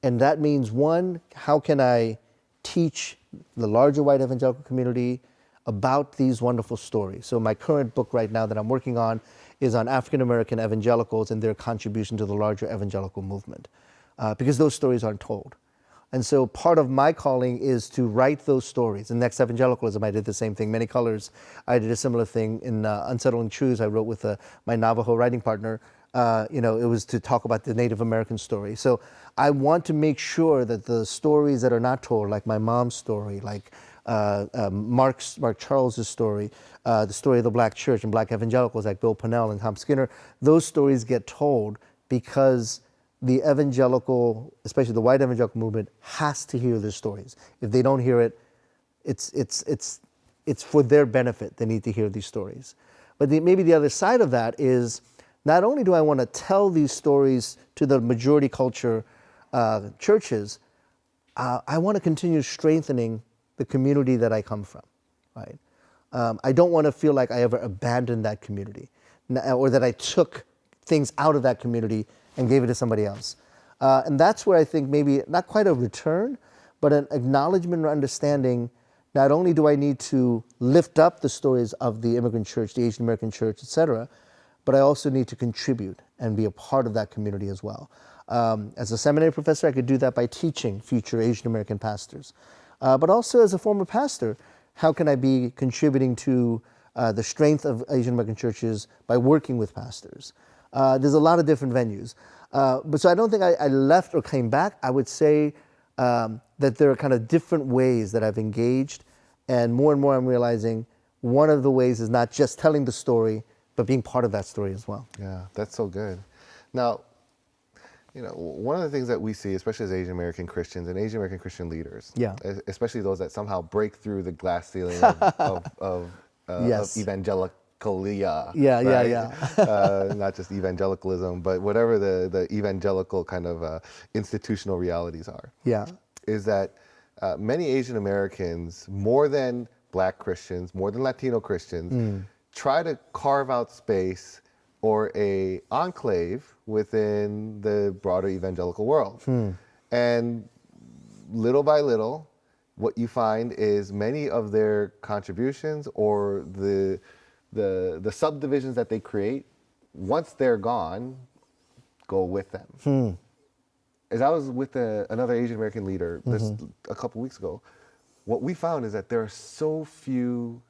And that means, one, how can I teach the larger white evangelical community about these wonderful stories? So my current book right now that I'm working on is on African American evangelicals and their contribution to the larger evangelical movement, because those stories aren't told. And so part of my calling is to write those stories. In Next Evangelicalism, I did the same thing. Many Colors, I did a similar thing. In Unsettling Truths, I wrote with my Navajo writing partner. It was to talk about the Native American story. So I want to make sure that the stories that are not told, like my mom's story, like Mark Charles's story, the story of the Black church and Black evangelicals like Bill Pannell and Tom Skinner, those stories get told because the evangelical, especially the white evangelical movement, has to hear their stories. If they don't hear it, it's for their benefit. They need to hear these stories. But maybe the other side of that is, not only do I want to tell these stories to the majority culture churches, I want to continue strengthening the community that I come from, right? I don't want to feel like I ever abandoned that community, or that I took things out of that community and gave it to somebody else. And that's where I think maybe not quite a return, but an acknowledgement or understanding, not only do I need to lift up the stories of the immigrant church, the Asian American church, et cetera, but I also need to contribute and be a part of that community as well. As a seminary professor, I could do that by teaching future Asian American pastors. But also as a former pastor, how can I be contributing to the strength of Asian American churches by working with pastors? There's a lot of different venues. But so I don't think I left or came back. I would say that there are kind of different ways that I've engaged. And more I'm realizing one of the ways is not just telling the story, but being part of that story as well.
Yeah, that's so good. Now, one of the things that we see, especially as Asian American Christians and Asian American Christian leaders,
Yeah.
especially those that somehow break through the glass ceiling of
Yes.
evangelicalia,
Yeah, yeah,
right?
yeah.
Not just evangelicalism, but whatever the evangelical kind of institutional realities are,
Yeah.
is that many Asian Americans, more than Black Christians, more than Latino Christians, try to carve out space or a enclave within the broader evangelical world. And little by little, what you find is many of their contributions or the subdivisions that they create, once they're gone, go with them. As I was with another Asian American leader a couple weeks ago, what we found is that there are so few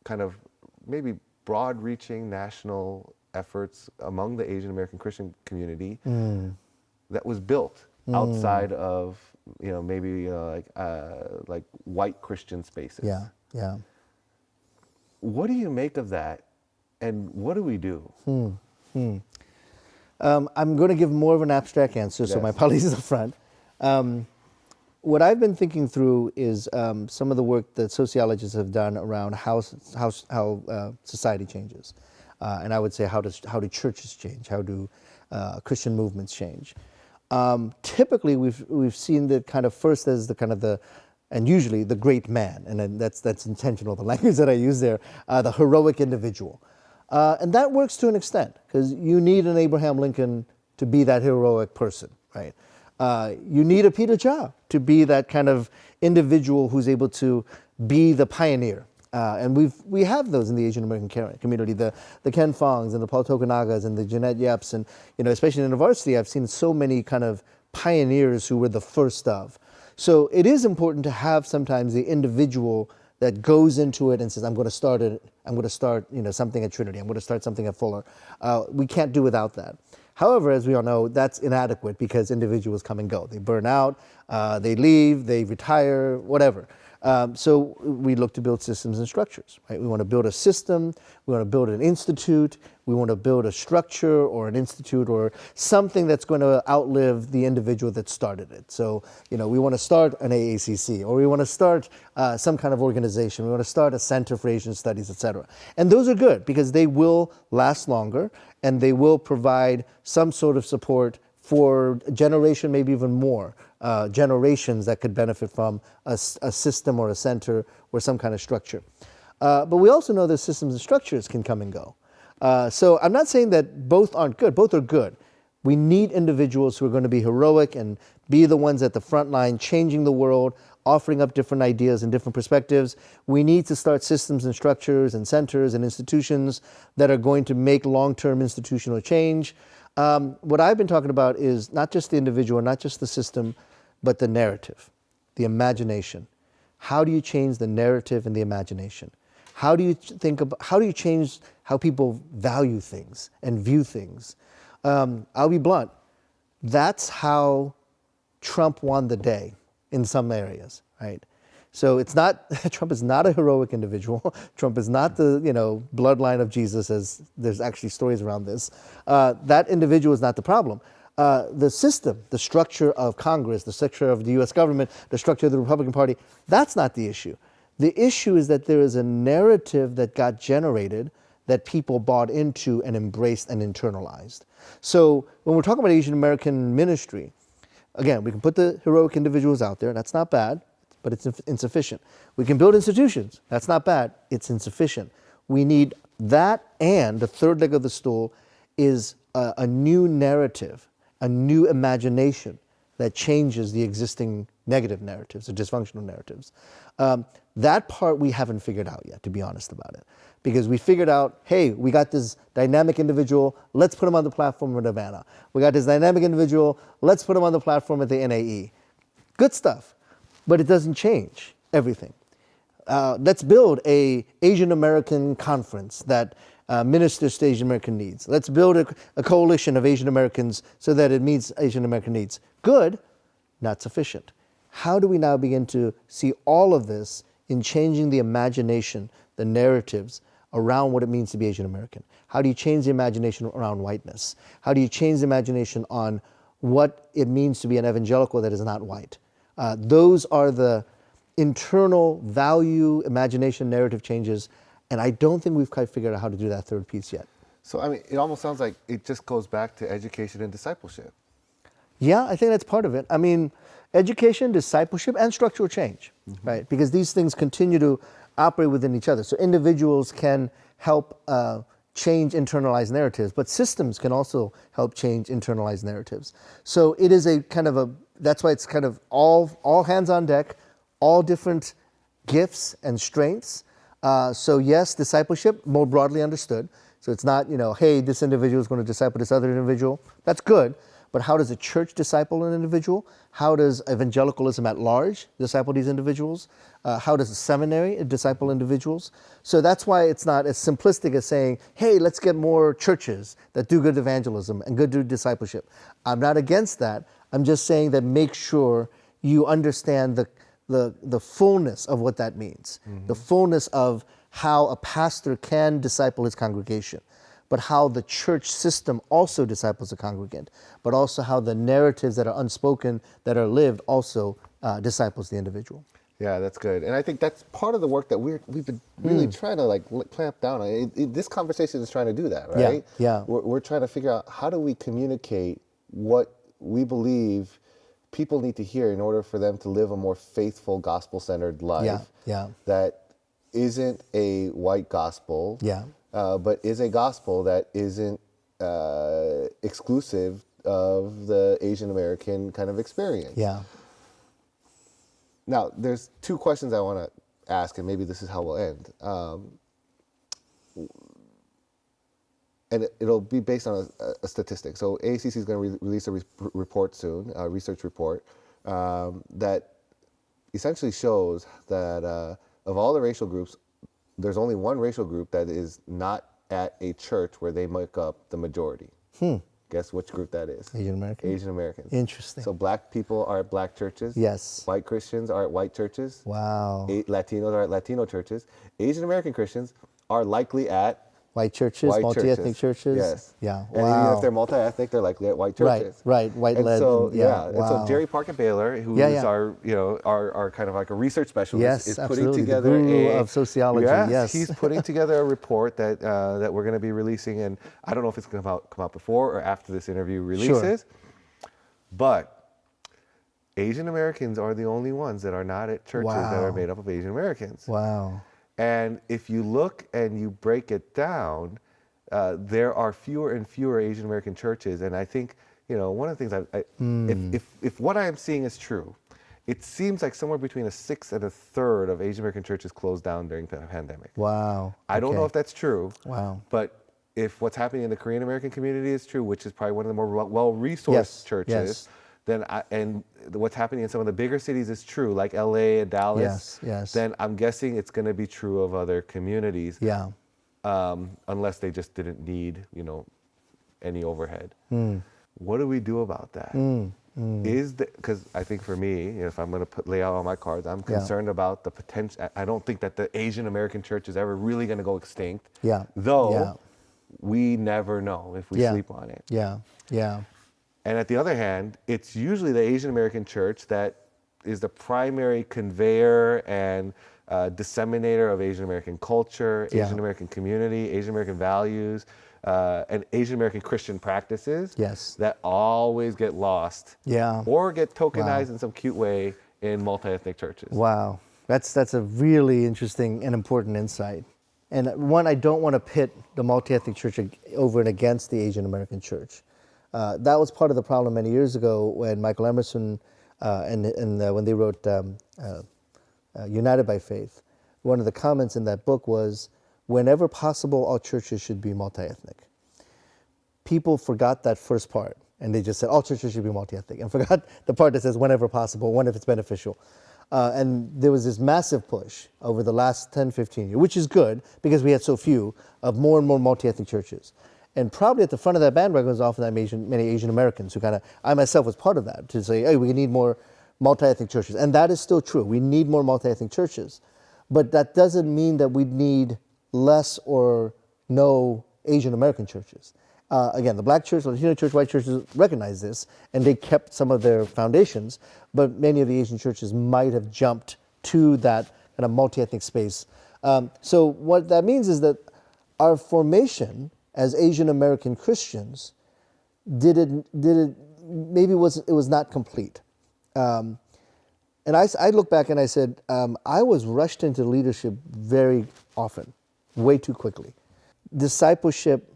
kind of maybe broad-reaching national efforts among the Asian American Christian community that was built outside of maybe like white Christian spaces.
Yeah, yeah.
What do you make of that, and what do we do?
I'm going to give more of an abstract answer, so
Yes.
my apologies up front. What I've been thinking through is some of the work that sociologists have done around how society changes, and I would say how do churches change, how do Christian movements change. Typically, we've seen the kind of first as and usually the great man, and then that's intentional, the language that I use there, the heroic individual. And that works to an extent, because you need an Abraham Lincoln to be that heroic person, right? You need a Peter Cha to be that kind of individual who's able to be the pioneer. And we have those in the Asian American community, the Ken Fongs and the Paul Tokunagas and the Jeanette Yeps, and especially in the varsity, I've seen so many kind of pioneers who were the first of. So it is important to have sometimes the individual that goes into it and says, I'm going to start something at Trinity. I'm going to start something at Fuller. We can't do without that. However, as we all know, that's inadequate because individuals come and go. They burn out, they leave, they retire, whatever. So we look to build systems and structures, right? We want to build a system, we want to build an institute, we want to build a structure or an institute or something that's going to outlive the individual that started it. So, we want to start an AACC, or we want to start some kind of organization, we want to start a Center for Asian Studies, et cetera. And those are good because they will last longer and they will provide some sort of support for a generation, maybe even more generations that could benefit from a system or a center or some kind of structure. But we also know that systems and structures can come and go. So I'm not saying that both aren't good. Both are good. We need individuals who are going to be heroic and be the ones at the front line, changing the world, offering up different ideas and different perspectives. We need to start systems and structures and centers and institutions that are going to make long-term institutional change. What I've been talking about is not just the individual, not just the system, but the narrative, the imagination. How do you change the narrative and the imagination? How do you change how people value things and view things? I'll be blunt. That's how Trump won the day in some areas, right? So Trump is not a heroic individual. Trump is not the bloodline of Jesus, as there's actually stories around this. That individual is not the problem. The system, the structure of Congress, the structure of the U.S. government, the structure of the Republican Party, that's not the issue. The issue is that there is a narrative that got generated that people bought into and embraced and internalized. So when we're talking about Asian American ministry, again, we can put the heroic individuals out there. That's not bad, but it's insufficient. We can build institutions. That's not bad. It's insufficient. We need that, and the third leg of the stool is a new narrative, a new imagination that changes the existing negative narratives or dysfunctional narratives. That part we haven't figured out yet, to be honest about it. Because we figured out, hey, we got this dynamic individual, let's put him on the platform of Nirvana. We got this dynamic individual, let's put him on the platform at the NAE. Good stuff, but it doesn't change everything. Let's build a Asian American conference that ministers to Asian American needs. Let's build a coalition of Asian Americans so that it meets Asian American needs. Good, not sufficient. How do we now begin to see all of this in changing the imagination, the narratives around what it means to be Asian American? How do you change the imagination around whiteness? How do you change the imagination on what it means to be an evangelical that is not white. Those are the internal value, imagination, narrative changes, and I don't think we've quite figured out how to do that third piece yet.
So, I mean, it almost sounds like it just goes back to education and discipleship.
Yeah, I think that's part of it. I mean, education, discipleship, and structural change, right? Because these things continue to operate within each other. So individuals can help change internalized narratives, but systems can also help change internalized narratives. So it is a kind of a, that's why it's kind of all hands on deck, all different gifts and strengths. So yes, discipleship, more broadly understood. So it's not, hey, this individual is going to disciple this other individual. That's good. But how does a church disciple an individual? How does evangelicalism at large disciple these individuals? How does a seminary disciple individuals? So that's why it's not as simplistic as saying, hey, let's get more churches that do good evangelism and good discipleship. I'm not against that. I'm just saying that make sure you understand the fullness of what that means, the fullness of how a pastor can disciple his congregation, but how the church system also disciples a congregant, but also how the narratives that are unspoken, that are lived, also disciples the individual.
Yeah, that's good. And I think that's part of the work that we've been really trying to clamp down on. This conversation is trying to do that, right?
Yeah.
We're trying to figure out how do we communicate what we believe people need to hear in order for them to live a more faithful, gospel-centered life.
Yeah.
That isn't a white gospel.
Yeah.
But is a gospel that isn't exclusive of the Asian American kind of experience.
Yeah.
Now, there's two questions I want to ask, and maybe this is how we'll end. And it'll be based on a statistic. So AACC is going to release a report soon, a research report, that essentially shows that of all the racial groups, there's only one racial group that is not at a church where they make up the majority. Guess which group that is?
Asian American.
Asian Americans.
Interesting.
So black people are at black churches.
Yes.
White Christians are at white churches.
Wow.
Latinos are at Latino churches. Asian American Christians are likely at
White churches, multi-ethnic churches.
Yes.
Yeah.
And even if they're multi-ethnic, they're likely at white churches.
Right. White-led.
So
Wow.
and so Jerry Parker Baylor, who is our kind of like a research specialist, is putting together
the guru of sociology. Yes.
He's putting together a report that that we're going to be releasing, and I don't know if it's going to come out before or after this interview releases. Sure. But Asian Americans are the only ones that are not at churches that are made up of Asian Americans.
Wow. And
if you look and you break it down, there are fewer and fewer Asian American churches. And I think, one of the things if what I am seeing is true, it seems like somewhere between a sixth and a third of Asian American churches closed down during the pandemic.
Wow.
I don't know if that's true.
Wow.
But if what's happening in the Korean American community is true, which is probably one of the more well-resourced churches, then and what's happening in some of the bigger cities is true, like LA and Dallas, then I'm guessing it's going to be true of other communities.
Yeah.
Unless they just didn't need, any overhead. What do we do about that? Because I think for me, if I'm going to lay out all my cards, I'm concerned about the potential. I don't think that the Asian American church is ever really going to go extinct. Though we never know if we sleep on it. And at the other hand, it's usually the Asian American church that is the primary conveyor and disseminator of Asian American culture, Asian American community, Asian American values, and Asian American Christian practices that always get lost or get tokenized in some cute way in multi-ethnic churches.
Wow. That's a really interesting and important insight. And one, I don't want to pit the multi-ethnic church over and against the Asian American church. That was part of the problem many years ago when Michael Emerson when they wrote United by Faith. One of the comments in that book was, whenever possible, all churches should be multi-ethnic. People forgot that first part, and they just said all churches should be multi-ethnic, and forgot the part that says whenever possible, when if it's beneficial. And there was this massive push over the last 10, 15 years, which is good because we had so few, of more and more multi-ethnic churches. And probably at the front of that bandwagon was often many Asian Americans who I myself was part of that, to say, hey, we need more multi-ethnic churches. And that is still true. We need more multi-ethnic churches. But that doesn't mean that we need less or no Asian American churches. Again, the black church, Latino church, white churches recognize this, and they kept some of their foundations, but many of the Asian churches might have jumped to that kind of multi-ethnic space. So what that means is that our formation as Asian American Christians maybe it was not complete. And I look back and I said, I was rushed into leadership very often, way too quickly. Discipleship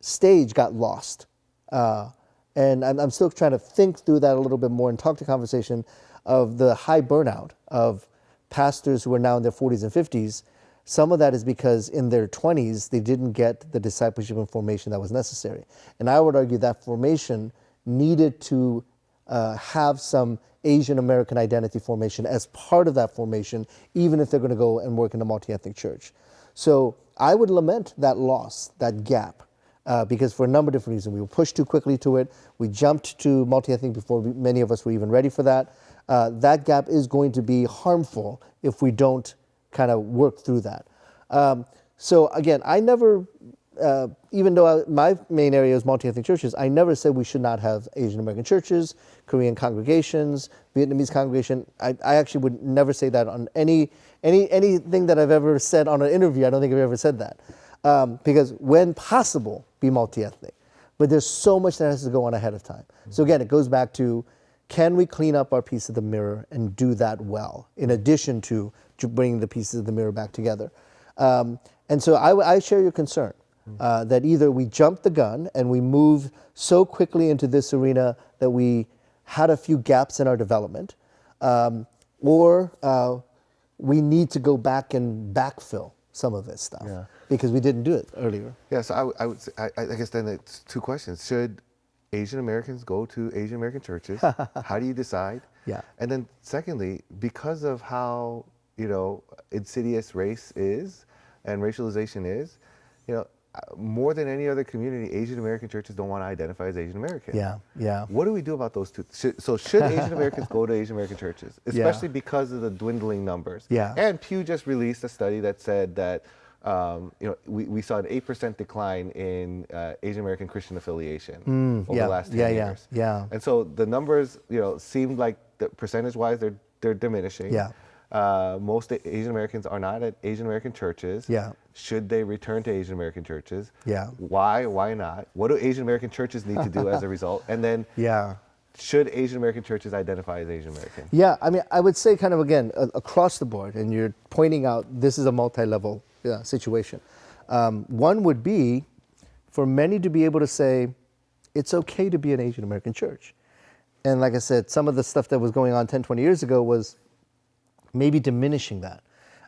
stage got lost. And I'm still trying to think through that a little bit more and talk to conversation of the high burnout of pastors who are now in their 40s and 50s. Some of that is because in their 20s, they didn't get the discipleship and formation that was necessary. And I would argue that formation needed to have some Asian American identity formation as part of that formation, even if they're going to go and work in a multi-ethnic church. So I would lament that loss, that gap, because for a number of different reasons. We were pushed too quickly to it. We jumped to multi-ethnic before many of us were even ready for that. That gap is going to be harmful if we don't kind of work through that. So again, I never, even though my main area is multi-ethnic churches, I never said we should not have Asian American churches, Korean congregations, Vietnamese congregation. I actually would never say that on anything that I've ever said on an interview. I don't think I've ever said that. Because when possible, be multi-ethnic. But there's so much that has to go on ahead of time. So again, it goes back to, can we clean up our piece of the mirror and do that well, in addition to bringing the pieces of the mirror back together? And so I share your concern that either we jumped the gun and we moved so quickly into this arena that we had a few gaps in our development, or we need to go back and backfill some of this stuff because we didn't do it earlier.
Yeah, so I would say, I guess then it's two questions. Should Asian Americans go to Asian American churches? How do you decide?
Yeah.
And then secondly, because of how, insidious race is and racialization is, more than any other community, Asian American churches don't want to identify as Asian American.
Yeah.
What do we do about those two? Should Asian Americans go to Asian American churches, especially because of the dwindling numbers?
Yeah.
And Pew just released a study that said that we saw an 8% decline in Asian American Christian affiliation over the last 10 years.
Yeah.
And so the numbers, seemed like percentage-wise they're diminishing.
Yeah.
Most Asian Americans are not at Asian American churches.
Yeah.
Should they return to Asian American churches?
Yeah.
Why? Why not? What do Asian American churches need to do as a result? And then, should Asian American churches identify as Asian American?
Yeah, I mean, I would say kind of again across the board, and you're pointing out this is a multi-level situation. One would be for many to be able to say it's okay to be an Asian American church. And like I said, some of the stuff that was going on 10, 20 years ago was maybe diminishing that.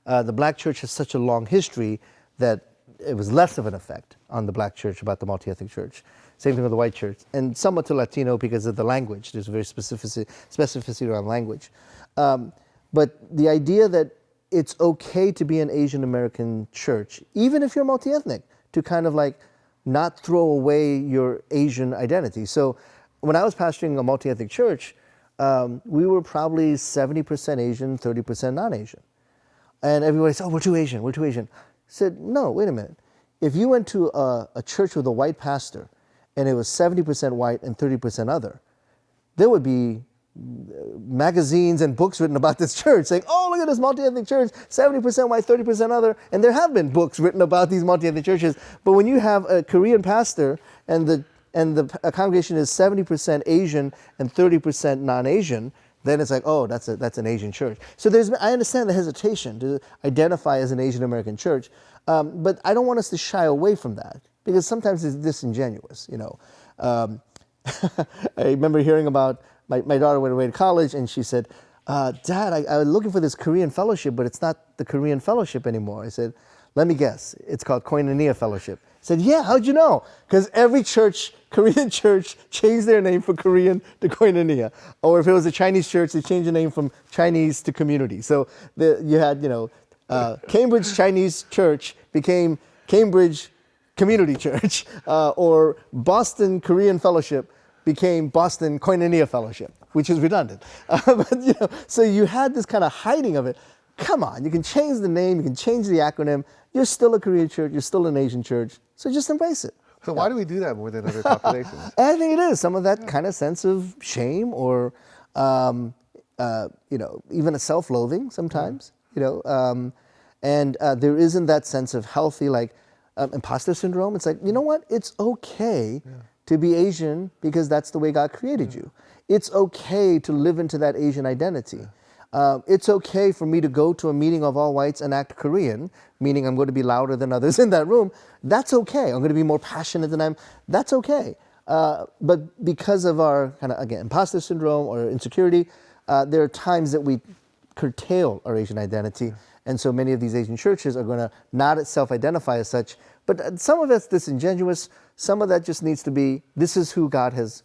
The black church has such a long history that it was less of an effect on the black church about the multi-ethnic church. Same thing with the white church, and somewhat to Latino because of the language. There's a very specificity around language. But the idea that it's okay to be an Asian American church, even if you're multi-ethnic, to kind of like not throw away your Asian identity. So when I was pastoring a multi-ethnic church, we were probably 70% Asian, 30% non-Asian. And everybody said, oh, we're too Asian, we're too Asian. I said, no, wait a minute. If you went to a church with a white pastor and it was 70% white and 30% other, there would be magazines and books written about this church saying, oh, look at this multi-ethnic church, 70% white, 30% other. And there have been books written about these multi-ethnic churches. But when you have a Korean pastor and the congregation is 70% Asian and 30% non-Asian, then it's like, oh, that's an Asian church. So I understand the hesitation to identify as an Asian American church, but I don't want us to shy away from that because sometimes it's disingenuous. I remember hearing about my daughter went away to college and she said, Dad, I was looking for this Korean fellowship, but it's not the Korean fellowship anymore. I said, let me guess, it's called Koinonia Fellowship. I said, yeah, how'd you know? Because every Korean church changed their name from Korean to Koinonia. Or if it was a Chinese church, they changed the name from Chinese to community. So you had, Cambridge Chinese Church became Cambridge Community Church, or Boston Korean Fellowship became Boston Koinonia Fellowship, which is redundant. But, so you had this kind of hiding of it. Come on, you can change the name, you can change the acronym. You're still a Korean church, you're still an Asian church, so just embrace it.
So why do we do that more than other populations?
I think it is some of that kind of sense of shame or, even a self-loathing sometimes, and there isn't that sense of healthy, like, imposter syndrome. It's like, you know what? It's okay to be Asian because that's the way God created you. It's okay to live into that Asian identity. It's okay for me to go to a meeting of all whites and act Korean, meaning I'm going to be louder than others in that room. That's okay. I'm going to be more passionate than that's okay. But because of our kind of, again, imposter syndrome or insecurity, there are times that we curtail our Asian identity. And so many of these Asian churches are going to not self-identify as such. But some of that's disingenuous. Some of that just needs to be, this is who God has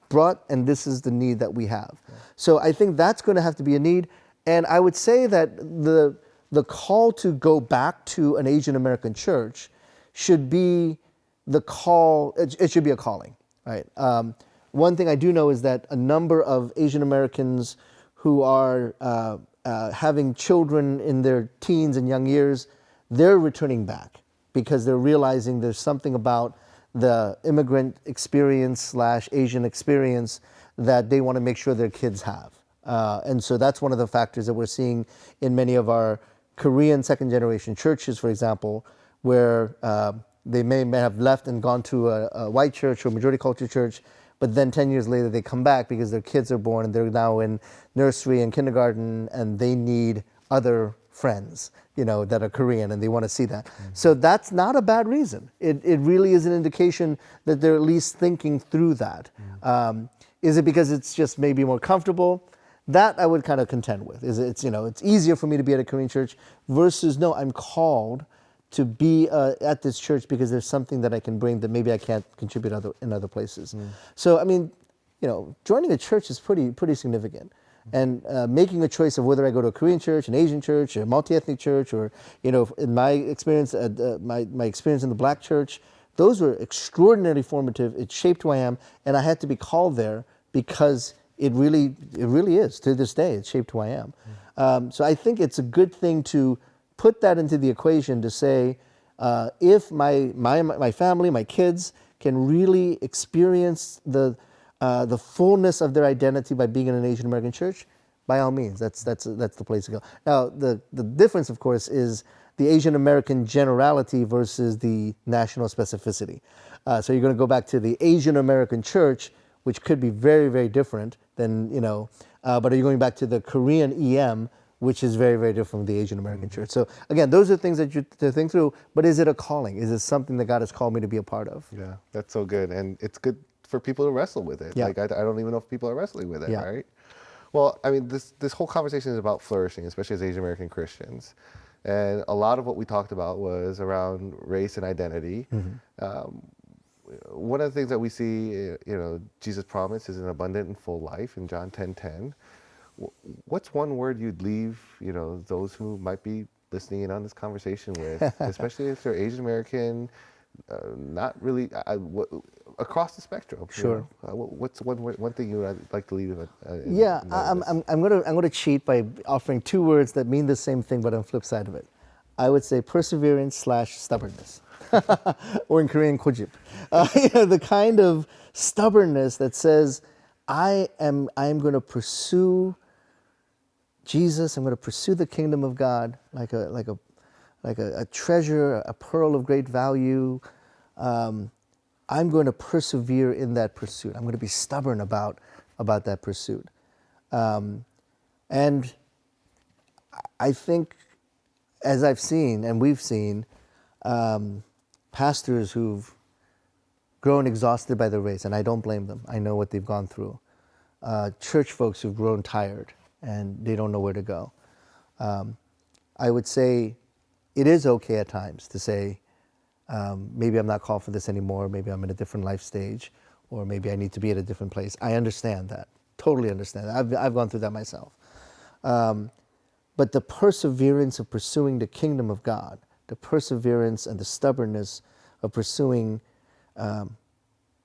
brought, and this is the need that we have. So I think that's going to have to be a need. And I would say that the call to go back to an Asian American church should be the call, it should be a calling, right? One thing I do know is that a number of Asian Americans who are having children in their teens and young years, they're returning back because they're realizing there's something about the immigrant experience / Asian experience that they want to make sure their kids have. And so that's one of the factors that we're seeing in many of our Korean second generation churches, for example, where they may have left and gone to a white church or majority culture church, but then 10 years later they come back because their kids are born and they're now in nursery and kindergarten and they need other friends, that are Korean and they want to see that. Mm-hmm. So that's not a bad reason. It really is an indication that they're at least thinking through that. Mm-hmm. Is it because it's just maybe more comfortable? That I would kind of contend with. It's easier for me to be at a Korean church versus no, I'm called to be at this church because there's something that I can bring that maybe I can't contribute in other places. Mm. So I mean, joining a church is pretty significant. And making a choice of whether I go to a Korean church, an Asian church, a multi-ethnic church, or in my experience, my experience in the Black church, those were extraordinarily formative. It shaped who I am, and I had to be called there because it really is to this day. It shaped who I am. So I think it's a good thing to put that into the equation to say, if my family, my kids, can really experience the fullness of their identity by being in an Asian American church, by all means, that's the place to go. Now, the difference, of course, is the Asian American generality versus the national specificity. So you're going to go back to the Asian American church, which could be very, very different than, but are you going back to the Korean EM, which is very, very different from the Asian American church. So again, those are things that you to think through, but is it a calling? Is it something that God has called me to be a part of?
Yeah, that's so good. And it's good for people to wrestle with it.
Yeah.
Like, I don't even know if people are wrestling with it,
Yeah.
right? Well, I mean, this whole conversation is about flourishing, especially as Asian American Christians. And a lot of what we talked about was around race and identity. Mm-hmm. One of the things that we see, Jesus promised is an abundant and full life in John 10:10. What's one word you'd leave, those who might be listening in on this conversation with, especially if they're Asian American, not really across the spectrum?
Sure.
What's one thing you would like to leave?
I'm gonna cheat by offering two words that mean the same thing, but on the flip side of it. I would say perseverance / stubbornness, or in Korean, 고집. The kind of stubbornness that says, I am going to pursue Jesus. I'm going to pursue the kingdom of God like a treasure, a pearl of great value. I'm going to persevere in that pursuit. I'm going to be stubborn about that pursuit. And I think, as I've seen and we've seen, pastors who've grown exhausted by the race, and I don't blame them. I know what they've gone through. Church folks who've grown tired and they don't know where to go. I would say it is okay at times to say, maybe I'm not called for this anymore, maybe I'm in a different life stage, or maybe I need to be at a different place. I understand that, totally understand that. I've gone through that myself. But the perseverance of pursuing the kingdom of God, the perseverance and the stubbornness of pursuing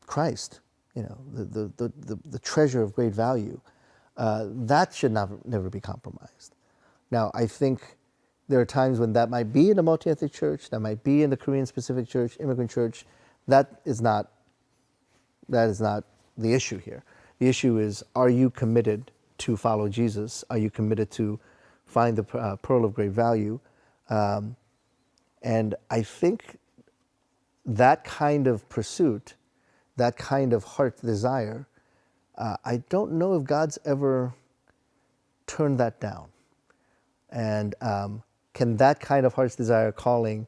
Christ, the treasure of great value, that should never be compromised. Now, I think there are times when that might be in a multi-ethnic church, that might be in the Korean-specific church, immigrant church, That is not the issue here. The issue is, are you committed to follow Jesus? Are you committed to find the pearl of great value? And I think that kind of pursuit, that kind of heart desire, I don't know if God's ever turned that down. And can that kind of heart's desire calling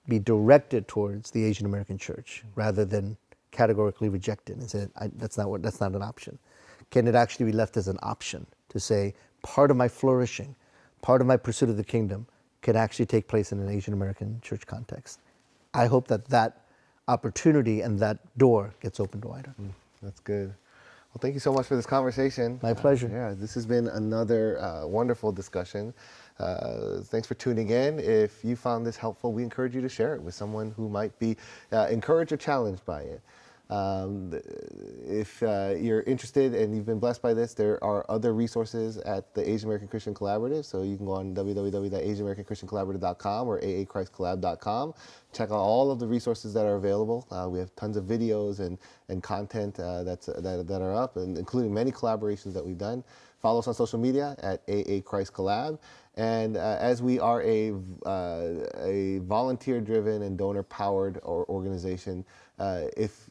be directed towards the Asian American church rather than categorically rejected and say that's not an option? Can it actually be left as an option to say part of my flourishing, part of my pursuit of the kingdom can actually take place in an Asian American church context? I hope that opportunity and that door gets opened wider.
That's good. Well, thank you so much for this conversation.
My pleasure.
Yeah, this has been another wonderful discussion. Thanks for tuning in. If you found this helpful, we encourage you to share it with someone who might be encouraged or challenged by it. If you're interested and you've been blessed by this, there are other resources at the Asian American Christian Collaborative. So you can go on www.asianamericanchristiancollaborative.com or aachristcollab.com. Check out all of the resources that are available. We have tons of videos and content that are up, and including many collaborations that we've done. Follow us on social media at AAChristCollab. And as we are a volunteer-driven and donor-powered organization, if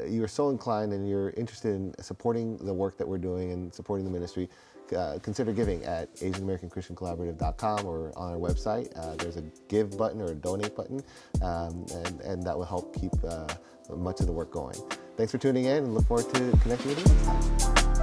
you are so inclined and you're interested in supporting the work that we're doing and supporting the ministry, consider giving at AsianAmericanChristianCollaborative.com or on our website. There's a give button or a donate button, and that will help keep much of the work going. Thanks for tuning in, and look forward to connecting with you next time.